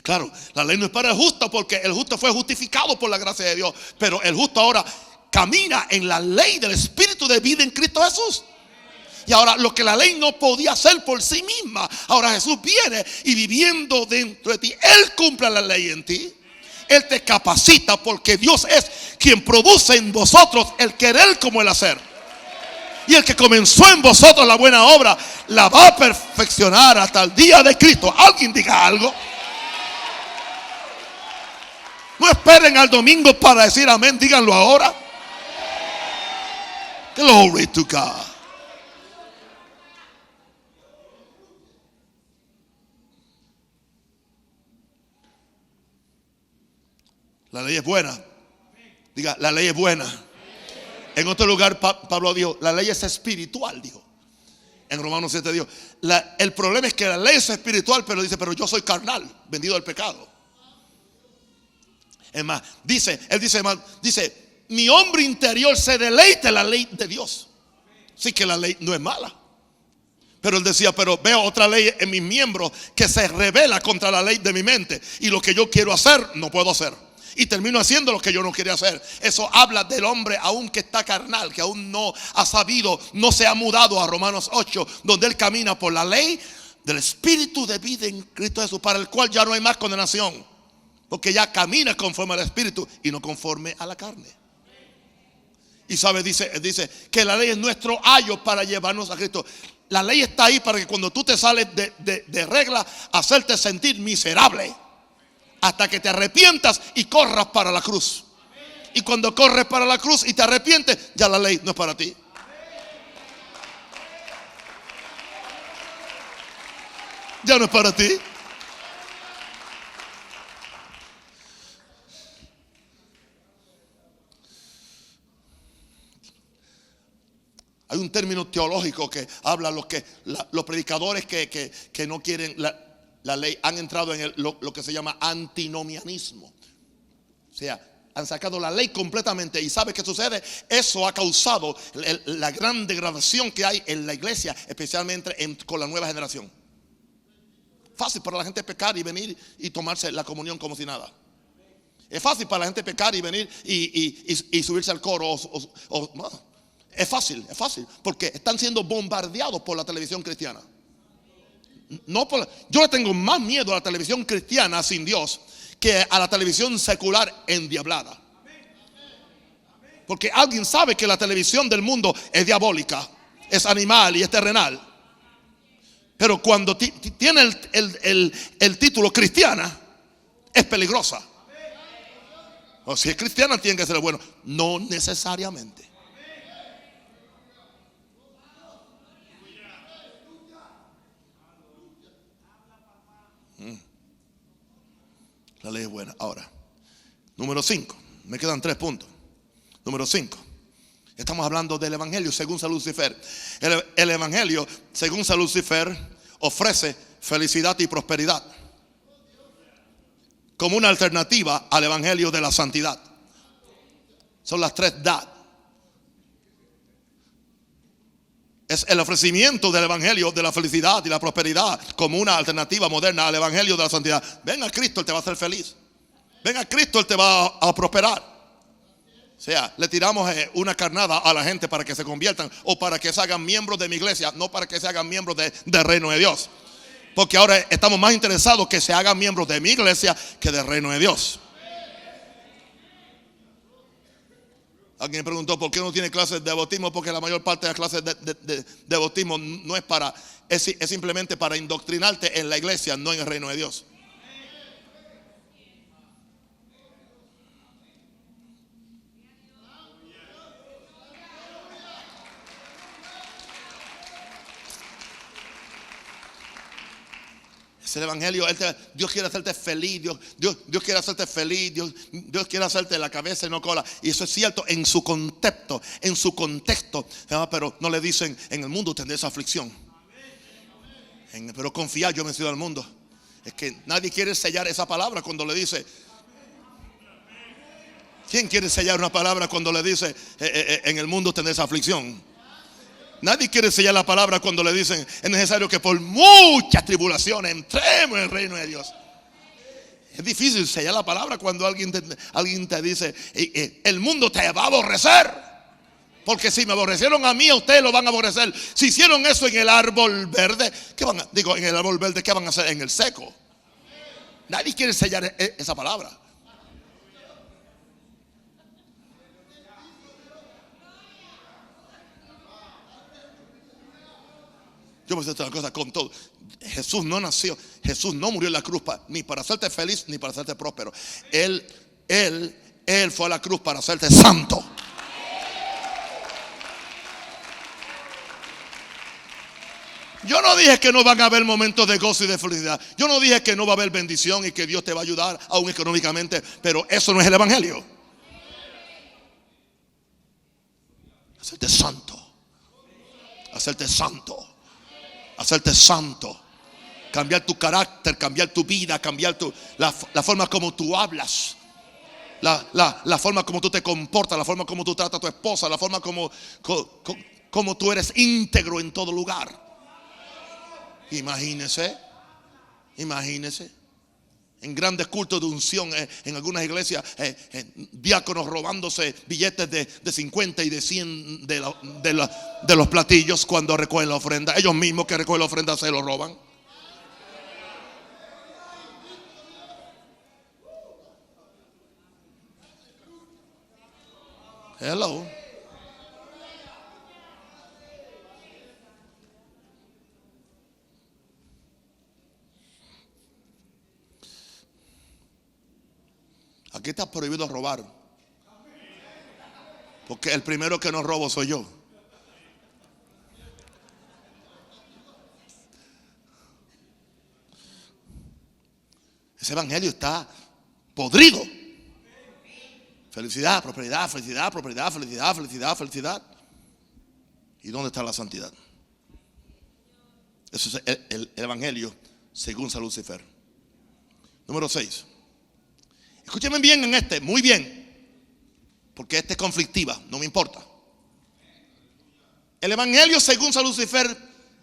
Claro, la ley no es para el justo, porque el justo fue justificado por la gracia de Dios, pero el justo ahora camina en la ley del Espíritu de vida en Cristo Jesús. Y ahora lo que la ley no podía hacer por sí misma, ahora Jesús viene y viviendo dentro de ti, Él cumple la ley en ti. Él te capacita, porque Dios es quien produce en vosotros el querer como el hacer. Y el que comenzó en vosotros la buena obra la va a perfeccionar hasta el día de Cristo. Alguien diga algo. No esperen al domingo para decir amén, díganlo ahora. Glory to God. La ley es buena. Diga, la ley es buena. En otro lugar Pablo dijo, la ley es espiritual, dijo. En Romanos 7 dijo, el problema es que la ley es espiritual, pero dice, pero yo soy carnal, vendido al pecado. Es más, él dice, mi hombre interior se deleita en la ley de Dios. Sí, que la ley no es mala. Pero él decía, pero veo otra ley en mis miembros que se rebela contra la ley de mi mente. Y lo que yo quiero hacer, no puedo hacer. Y termino haciendo lo que yo no quería hacer. Eso habla del hombre aún que está carnal, que aún no ha sabido, no se ha mudado a Romanos 8, donde él camina por la ley del Espíritu de vida en Cristo Jesús, para el cual ya no hay más condenación. Porque ya camina conforme al Espíritu y no conforme a la carne. Y sabe, dice que la ley es nuestro ayo para llevarnos a Cristo. La ley está ahí para que cuando tú te sales de regla, hacerte sentir miserable. Hasta que te arrepientas y corras para la cruz. Y cuando corres para la cruz y te arrepientes, ya la ley no es para ti. Ya no es para ti. Hay un término teológico que habla los predicadores que no quieren la ley, han entrado en lo que se llama antinomianismo. O sea, han sacado la ley completamente. ¿Y sabe qué sucede? Eso ha causado la gran degradación que hay en la iglesia, especialmente con la nueva generación. Fácil para la gente pecar y venir y tomarse la comunión como si nada. Es fácil para la gente pecar y venir y subirse al coro Es fácil, porque están siendo bombardeados por la televisión cristiana. Yo le tengo más miedo a la televisión cristiana sin Dios que a la televisión secular endiablada. Porque alguien sabe que la televisión del mundo es diabólica, es animal y es terrenal. Pero cuando tiene el título cristiana, es peligrosa. O si es cristiana, tiene que ser bueno. No necesariamente. La ley es buena. Ahora, número 5. Me quedan 3 puntos. Número 5. Estamos hablando del evangelio según San Lucifer. El evangelio según San Lucifer ofrece felicidad y prosperidad como una alternativa al evangelio de la santidad. Son las 3 DAD. Es el ofrecimiento del evangelio de la felicidad y la prosperidad como una alternativa moderna al evangelio de la santidad. Ven a Cristo, Él te va a hacer feliz. Ven a Cristo, Él te va a prosperar. O sea, le tiramos una carnada a la gente para que se conviertan o para que se hagan miembros de mi iglesia, no para que se hagan miembros del reino de Dios. Porque ahora estamos más interesados que se hagan miembros de mi iglesia que del reino de Dios. Alguien me preguntó por qué no tiene clases de bautismo. Porque la mayor parte de las clases de bautismo no es es simplemente para indoctrinarte en la iglesia, no en el reino de Dios. Es el evangelio. Dios quiere hacerte feliz. Dios quiere hacerte feliz. Dios quiere hacerte la cabeza y no cola. Y eso es cierto en su contexto. Pero no le dicen: en el mundo tendréis aflicción. Pero confiad, yo he vencido al mundo. Es que nadie quiere sellar esa palabra cuando le dice. ¿Quién quiere sellar una palabra cuando le dice: en el mundo tendréis aflicción? Nadie quiere sellar la palabra cuando le dicen: es necesario que por muchas tribulaciones entremos en el reino de Dios. Es difícil sellar la palabra cuando alguien te dice: el mundo te va a aborrecer. Porque si me aborrecieron a mí, a ustedes lo van a aborrecer. Si hicieron eso en el árbol verde, en el árbol verde, ¿qué van a hacer en el seco? Nadie quiere sellar esa palabra. Yo voy a decir otra cosa con todo. Jesús no murió en la cruz ni para hacerte feliz ni para hacerte próspero. Él fue a la cruz para hacerte santo. Yo no dije que no van a haber momentos de gozo y de felicidad. Yo no dije que no va a haber bendición y que Dios te va a ayudar aún económicamente. Pero eso no es el evangelio. Hacerte santo. Hacerte santo. Hacerte santo. Cambiar tu carácter, cambiar tu vida, cambiar la forma como tú hablas. La forma como tú te comportas, la forma como tú tratas a tu esposa, la forma como tú eres íntegro en todo lugar. Imagínese en grandes cultos de unción, en algunas iglesias, diáconos robándose billetes de 50 y de 100 de los platillos cuando recogen la ofrenda. Ellos mismos que recogen la ofrenda se lo roban. Hello. aquí está prohibido robar. Porque el primero que no robo soy yo. Ese evangelio está podrido. Felicidad, prosperidad, felicidad, prosperidad, felicidad, felicidad, felicidad. ¿Y dónde está la santidad? Eso es el evangelio según San Lucifer. Número 6. Escúchenme bien en este, muy bien, porque este es conflictiva, no me importa. El evangelio según San Lucifer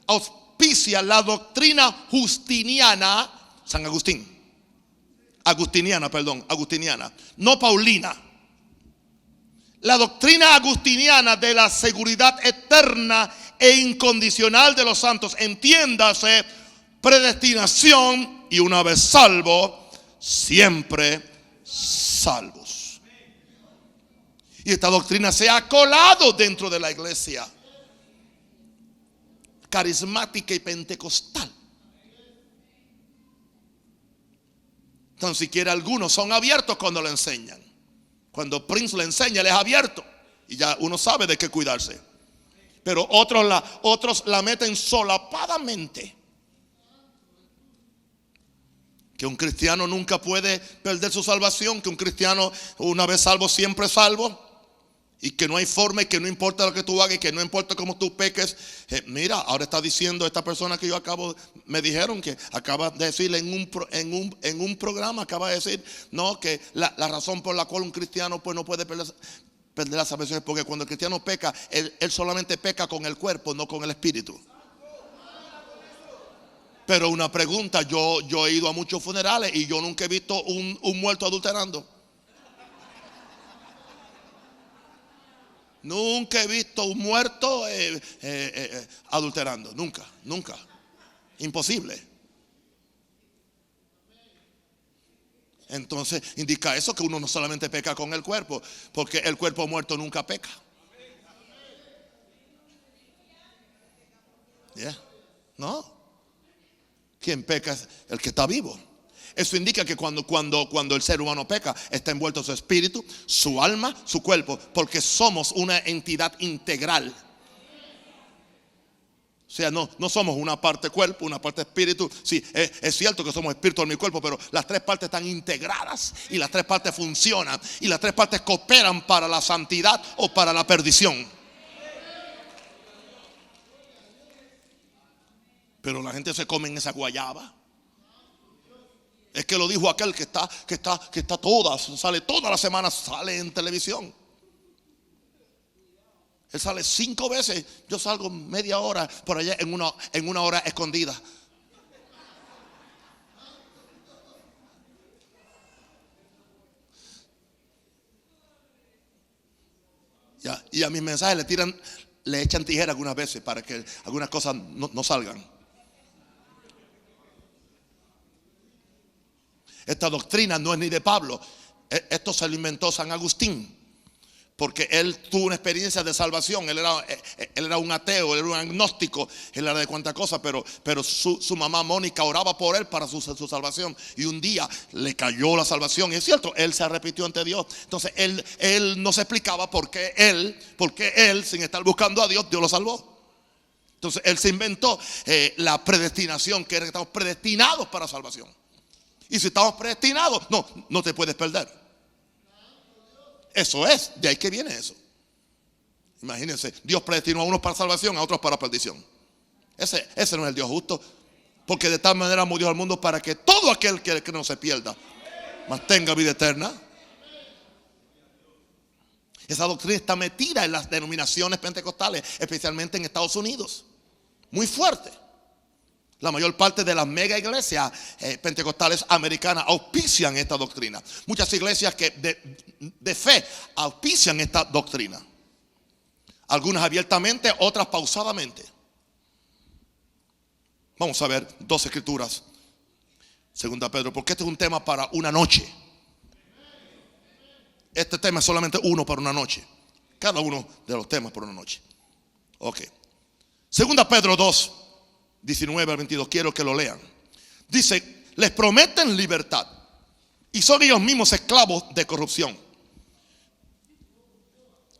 auspicia la doctrina justiniana, San Agustín. Agustiniana, no paulina. La doctrina agustiniana de la seguridad eterna e incondicional de los santos, entiéndase, predestinación y una vez salvo, siempre salvos. Y esta doctrina se ha colado dentro de la iglesia carismática y pentecostal. Tan siquiera algunos son abiertos cuando le enseñan. Cuando Prince le enseña, él es abierto. Y ya uno sabe de qué cuidarse. Pero otros la meten solapadamente. Que un cristiano nunca puede perder su salvación. Que un cristiano una vez salvo, siempre salvo. Y que no hay forma y que no importa lo que tú hagas y que no importa cómo tú peques. Mira, ahora está diciendo esta persona que me dijeron que acaba de decirle en un programa, acaba de decir, no, que la razón por la cual un cristiano pues no puede perder la salvación es porque cuando el cristiano peca, él solamente peca con el cuerpo, no con el espíritu. Pero una pregunta, yo he ido a muchos funerales y yo nunca he visto un muerto adulterando. Nunca he visto un muerto adulterando. Nunca. Imposible. Entonces indica eso, que uno no solamente peca con el cuerpo, porque el cuerpo muerto nunca peca. No. Quien peca es el que está vivo. Eso indica que cuando el ser humano peca, está envuelto su espíritu, su alma, su cuerpo, porque somos una entidad integral. O sea, no somos una parte cuerpo, una parte espíritu. Sí, es cierto que somos espíritu en mi cuerpo, pero las tres partes están integradas y las tres partes funcionan y las tres partes cooperan para la santidad o para la perdición. Pero la gente se come en esa guayaba. Es que lo dijo aquel que está sale toda la semana, sale en televisión. Él sale 5 veces, yo salgo media hora por allá en una hora escondida. Y a mis mensajes le echan tijera algunas veces para que algunas cosas no salgan. Esta doctrina no es ni de Pablo. Esto se lo inventó San Agustín, porque él tuvo una experiencia de salvación. Él era un ateo, él era un agnóstico, él era de cuánta cosa, pero su mamá Mónica oraba por él para su salvación. Y un día le cayó la salvación. Y es cierto, él se arrepintió ante Dios. Entonces él no se explicaba por qué él, sin estar buscando a Dios, Dios lo salvó. Entonces él se inventó la predestinación, que era que estamos predestinados para salvación. Y si estamos predestinados, no te puedes perder. Eso es, de ahí que viene eso. Imagínense, Dios predestinó a unos para salvación, a otros para perdición. Ese no es el Dios justo. Porque de tal manera amó Dios al mundo para que todo aquel que no se pierda, mas tenga vida eterna. Esa doctrina está metida en las denominaciones pentecostales, especialmente en Estados Unidos. Muy fuerte. La mayor parte de las mega iglesias pentecostales americanas auspician esta doctrina. Muchas iglesias que de fe auspician esta doctrina. Algunas abiertamente, otras pausadamente. Vamos a ver 2 escrituras. Segunda Pedro, porque este es un tema para una noche. Este tema es solamente uno para una noche. Cada uno de los temas por una noche. Ok. Segunda Pedro 2. 19 al 22, quiero que lo lean. Dice, les prometen libertad y son ellos mismos esclavos de corrupción.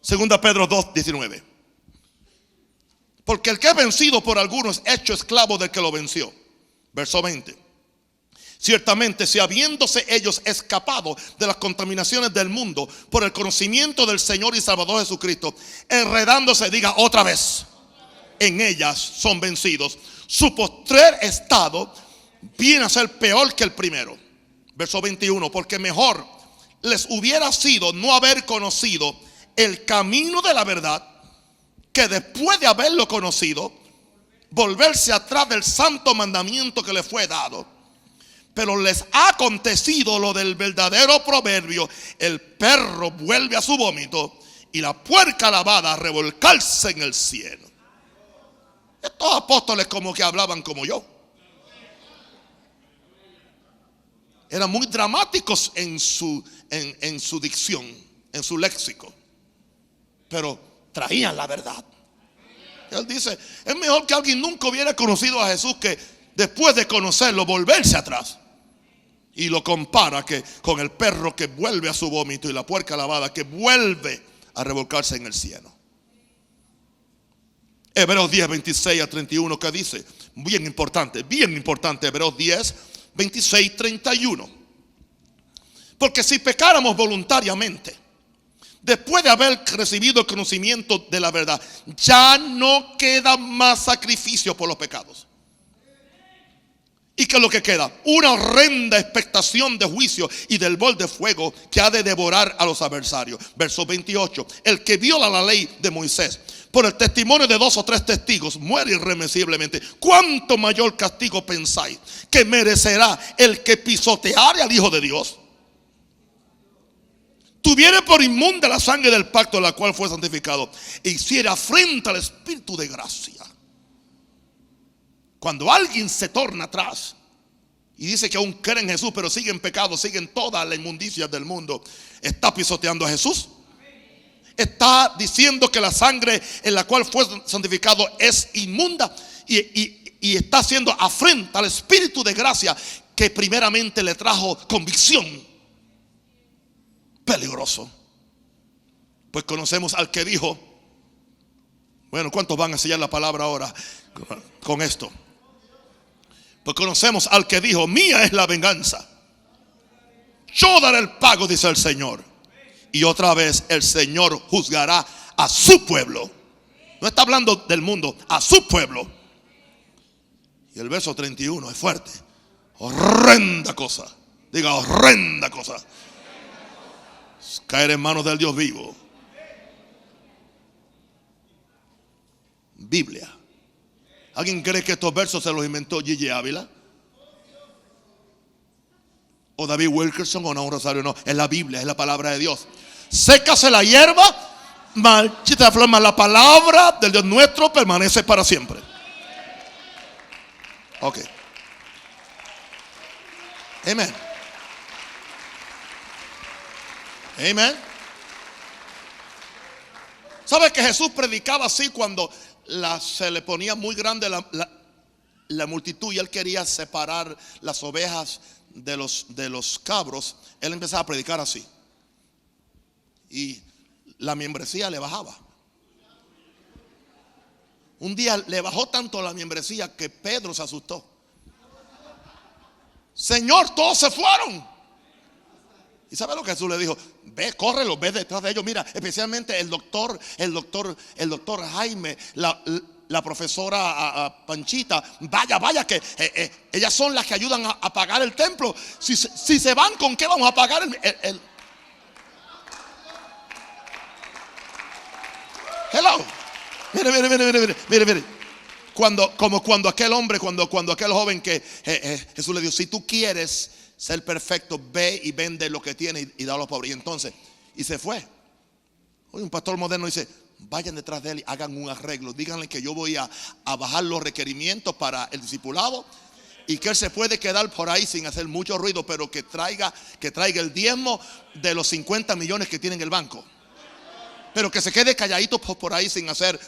Segunda Pedro 2:19. Porque el que es vencido por algunos es hecho esclavo del que lo venció. Verso 20. Ciertamente, si habiéndose ellos escapado de las contaminaciones del mundo por el conocimiento del Señor y Salvador Jesucristo, enredándose, diga otra vez, en ellas son vencidos, su postrer estado viene a ser peor que el primero. Verso 21. Porque mejor les hubiera sido no haber conocido el camino de la verdad, que después de haberlo conocido, volverse atrás del santo mandamiento que les fue dado. Pero les ha acontecido lo del verdadero proverbio: el perro vuelve a su vómito y la puerca lavada a revolcarse en el cielo. Estos apóstoles como que hablaban como yo. Eran muy dramáticos en su dicción, en su léxico, pero traían la verdad. Él dice, es mejor que alguien nunca hubiera conocido a Jesús que después de conocerlo volverse atrás. Y lo compara que con el perro que vuelve a su vómito y la puerca lavada que vuelve a revolcarse en el cielo. Hebreos 10:26-31, que dice, bien importante, Hebreos 10:26-31. Porque si pecáramos voluntariamente, después de haber recibido el conocimiento de la verdad, ya no queda más sacrificio por los pecados. ¿Y qué es lo que queda? Una horrenda expectación de juicio y del bol de fuego que ha de devorar a los adversarios. Verso 28. El que viola la ley de Moisés por el testimonio de 2 o 3 testigos muere irremisiblemente. ¿Cuánto mayor castigo pensáis que merecerá el que pisoteare al Hijo de Dios? Tuviere por inmunda la sangre del pacto, la cual fue santificado, e hiciera afrenta al Espíritu de gracia. Cuando alguien se torna atrás y dice que aún cree en Jesús, pero sigue en pecado, sigue en todas las inmundicias del mundo, está pisoteando a Jesús. Está diciendo que la sangre en la cual fue santificado es inmunda, y está haciendo afrenta al Espíritu de gracia que primeramente le trajo convicción. Peligroso. Pues conocemos al que dijo, bueno, ¿cuántos van a sellar la palabra ahora con esto? Pues conocemos al que dijo, mía es la venganza, yo daré el pago, dice el Señor. Y otra vez el Señor juzgará a su pueblo. No está hablando del mundo, a su pueblo. Y el verso 31 es fuerte. Horrenda cosa. Diga, horrenda cosa. Caer en manos del Dios vivo. Biblia. ¿Alguien cree que estos versos se los inventó Gigi Ávila? O David Wilkerson o Naúm Rosario. No, es la Biblia, es la palabra de Dios. Sécase la hierba, marchita la flor, mas la palabra del Dios nuestro permanece para siempre. Ok. Amén. Amén. ¿Sabe que Jesús predicaba así cuando se le ponía muy grande la multitud y él quería separar las ovejas de los cabros? Él empezaba a predicar así y la membresía le bajaba. Un día le bajó tanto la membresía que Pedro se asustó. Señor, todos se fueron. ¿Y sabe lo que Jesús le dijo? Ve, córrelo, ve detrás de ellos. Mira, especialmente el doctor Jaime, la profesora Panchita. Vaya, que ellas son las que ayudan a pagar el templo. Si se van, ¿con qué vamos a pagar el? Hello. Mire. Cuando aquel hombre, cuando aquel joven que Jesús le dijo, si tú quieres ser perfecto, ve y vende lo que tiene y da a los pobres. Y entonces, y se fue. Hoy un pastor moderno dice, vayan detrás de él y hagan un arreglo. Díganle que yo voy a bajar los requerimientos para el discipulado y que él se puede quedar por ahí sin hacer mucho ruido, pero que traiga el diezmo de los 50 millones que tiene en el banco. Pero que se quede calladito por ahí sin hacer.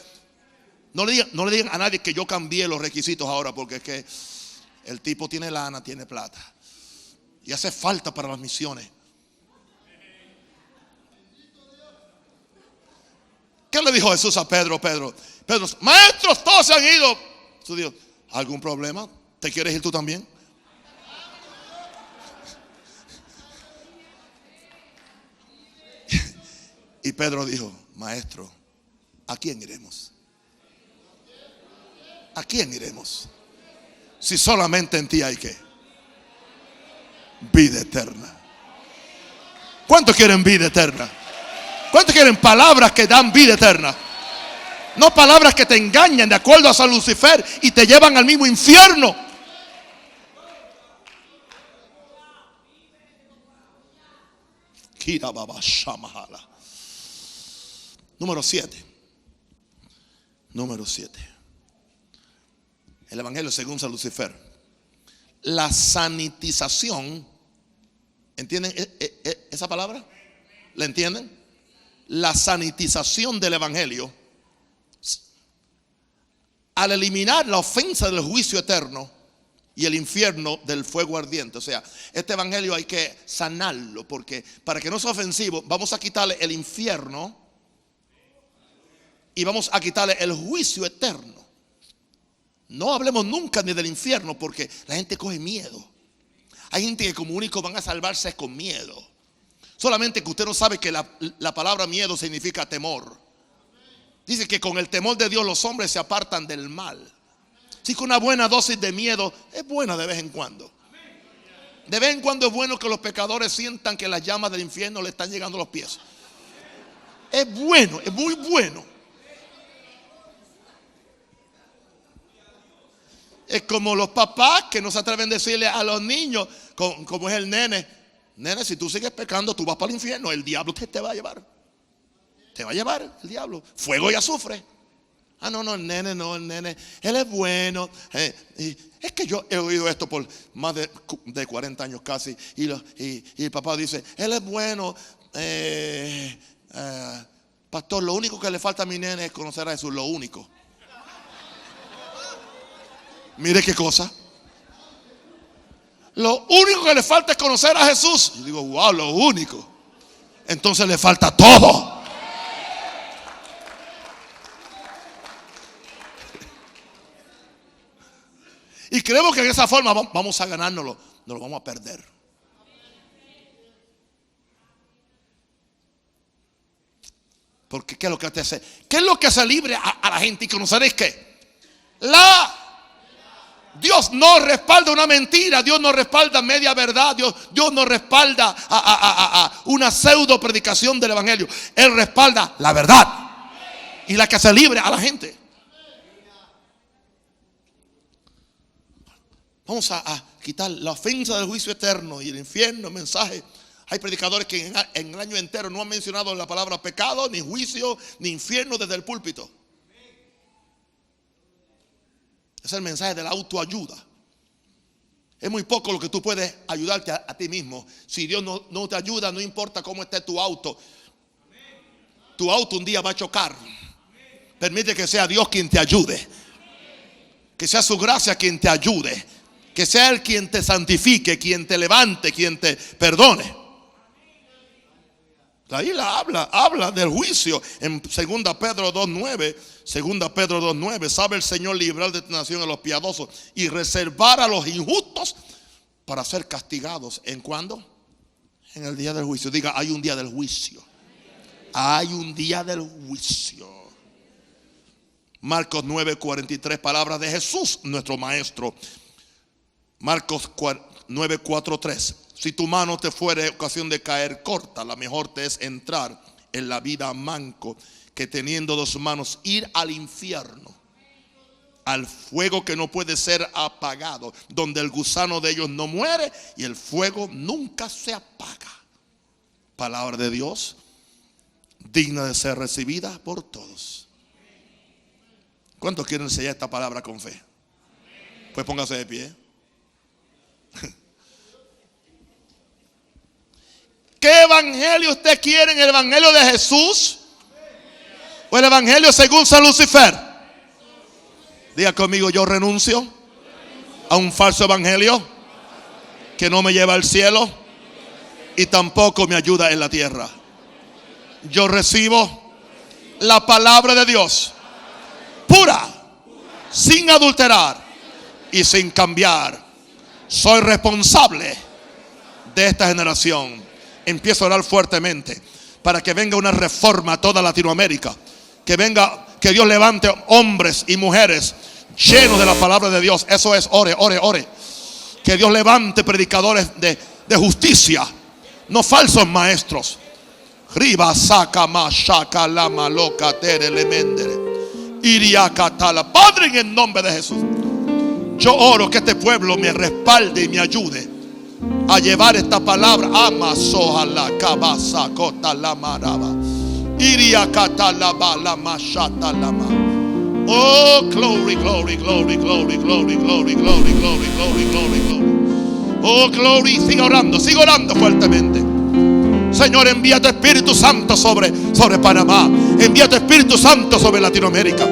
No le digan a nadie que yo cambié los requisitos ahora, porque es que el tipo tiene lana, tiene plata. y hace falta para las misiones. ¿Qué le dijo Jesús a Pedro? Pedro, maestros, todos se han ido. Jesús dijo, ¿algún problema? ¿Te quieres ir tú también? Y Pedro dijo, maestro, ¿a quién iremos? ¿A quién iremos? Si solamente en ti hay ¿qué? Vida eterna. ¿Cuántos quieren vida eterna? ¿Cuántos quieren palabras que dan vida eterna? No palabras que te engañan de acuerdo a San Lucifer y te llevan al mismo infierno. Número 7. Número 7. El Evangelio según San Lucifer. La sanitización. ¿Entienden esa palabra? ¿La entienden? La sanitización del Evangelio, al eliminar la ofensa del juicio eterno y el infierno del fuego ardiente. O sea, este Evangelio hay que sanarlo, porque para que no sea ofensivo, vamos a quitarle el infierno y vamos a quitarle el juicio eterno. No hablemos nunca ni del infierno, porque la gente coge miedo. Hay gente que como único van a salvarse con miedo. Solamente que usted no sabe que la palabra miedo significa temor. Dice que con el temor de Dios los hombres se apartan del mal. Así que una buena dosis de miedo es buena de vez en cuando. De vez en cuando es bueno que los pecadores sientan que las llamas del infierno le están llegando a los pies. Es bueno, es muy bueno. Es como los papás que no se atreven a decirle a los niños, como es el nene: nene, si tú sigues pecando, tú vas para el infierno. El diablo te va a llevar. Te va a llevar el diablo. Fuego y azufre. Ah, no, el nene, él es bueno. Es que yo he oído esto por más de 40 años casi. Y el papá dice, él es bueno. Pastor, lo único que le falta a mi nene es conocer a Jesús. Lo único. Mire qué cosa. Lo único que le falta es conocer a Jesús. Y digo, wow, lo único. Entonces le falta todo. Y creemos que en esa forma vamos a ganárnoslo. No lo vamos a perder. Porque ¿qué es lo que te hace? ¿Qué es lo que hace libre a la gente? Y conoceréis que Dios no respalda una mentira. Dios no respalda media verdad. Dios no respalda a una pseudo predicación del Evangelio. Él respalda la verdad y la que hace libre a la gente. Vamos a quitar la ofensa del juicio eterno y el infierno, el mensaje. Hay predicadores que en el año entero no han mencionado la palabra pecado, ni juicio, ni infierno desde el púlpito. Es el mensaje de la autoayuda. Es muy poco lo que tú puedes ayudarte a ti mismo. Si Dios no te ayuda, no importa cómo esté tu auto. Tu auto un día va a chocar. Permite que sea Dios quien te ayude. Que sea su gracia quien te ayude. Que sea Él quien te santifique, quien te levante, quien te perdone. La Biblia habla del juicio en 2 Pedro 2:9. 2 Pedro 2:9. Sabe el Señor librar de tentación a los piadosos y reservar a los injustos para ser castigados. ¿En cuándo? En el día del juicio. Diga, hay un día del juicio. Hay un día del juicio. Marcos 9:43, palabras de Jesús, nuestro maestro. Marcos 9:4-3. Si tu mano te fuere ocasión de caer, córtala. Mejor te es entrar en la vida manco que teniendo dos manos ir al infierno, al fuego que no puede ser apagado, donde el gusano de ellos no muere y el fuego nunca se apaga. Palabra de Dios, digna de ser recibida por todos. ¿Cuántos quieren enseñar esta palabra con fe? Pues póngase de pie. ¿Qué evangelio usted quiere? ¿El evangelio de Jesús o el evangelio según San Lucifer? Diga conmigo, yo renuncio a un falso evangelio que no me lleva al cielo y tampoco me ayuda en la tierra. Yo recibo la palabra de Dios pura, sin adulterar y sin cambiar. Soy responsable de esta generación. Empiezo a orar fuertemente para que venga una reforma a toda Latinoamérica. Que Dios levante hombres y mujeres llenos de la palabra de Dios. Eso es, ore. Que Dios levante predicadores de justicia, no falsos maestros. Riba saca mashaka lama loca tere le mendere. Iriacatala. Padre, en el nombre de Jesús, yo oro que este pueblo me respalde y me ayude a llevar esta palabra. Amasoja la cabasa cota la maraba. Iriacatala la mashata lama. Oh, glory, glory, glory, glory, glory, glory, glory, glory, glory, glory, glory. Oh, glory. Sigue orando fuertemente. Señor, envía tu Espíritu Santo sobre Panamá. Envía tu Espíritu Santo sobre Latinoamérica.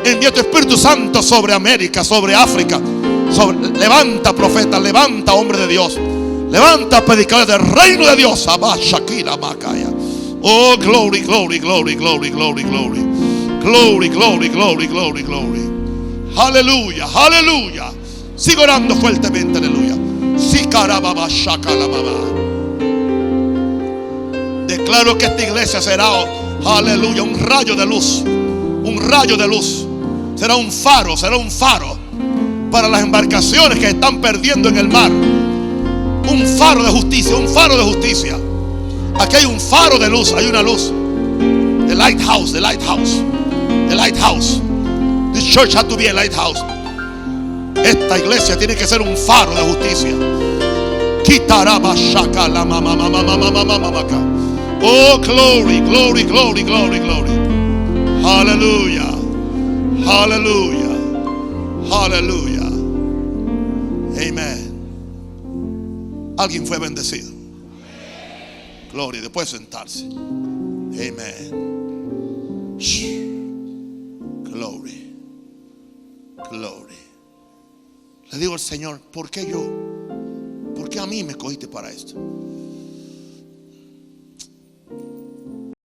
Envía tu Espíritu Santo sobre América, sobre África. Levanta profetas, levanta hombres de Dios. Levanta predicadores del reino de Dios. Abba, Shakira, Makaya. Oh, glory, glory, glory, glory, glory, glory. Glory, glory, glory, glory, glory. Aleluya, aleluya. Sigo orando fuertemente, aleluya. Sicarababa, shakala, mamá. Declaro que esta iglesia será, aleluya, un rayo de luz. Un rayo de luz. Será un faro para las embarcaciones que están perdiendo en el mar. Un faro de justicia, un faro de justicia. Aquí hay un faro de luz, hay una luz. The lighthouse, the lighthouse, the lighthouse. This church has to be a lighthouse. Esta iglesia tiene que ser un faro de justicia. Quitaraba shaka la mama. Oh, glory, glory, glory, glory, glory. Hallelujah, hallelujah, hallelujah. Amen. Alguien fue bendecido. Gloria, después sentarse. Amen. Glory, glory. Le digo al Señor, ¿por qué yo? ¿Por qué a mí me cogiste para esto?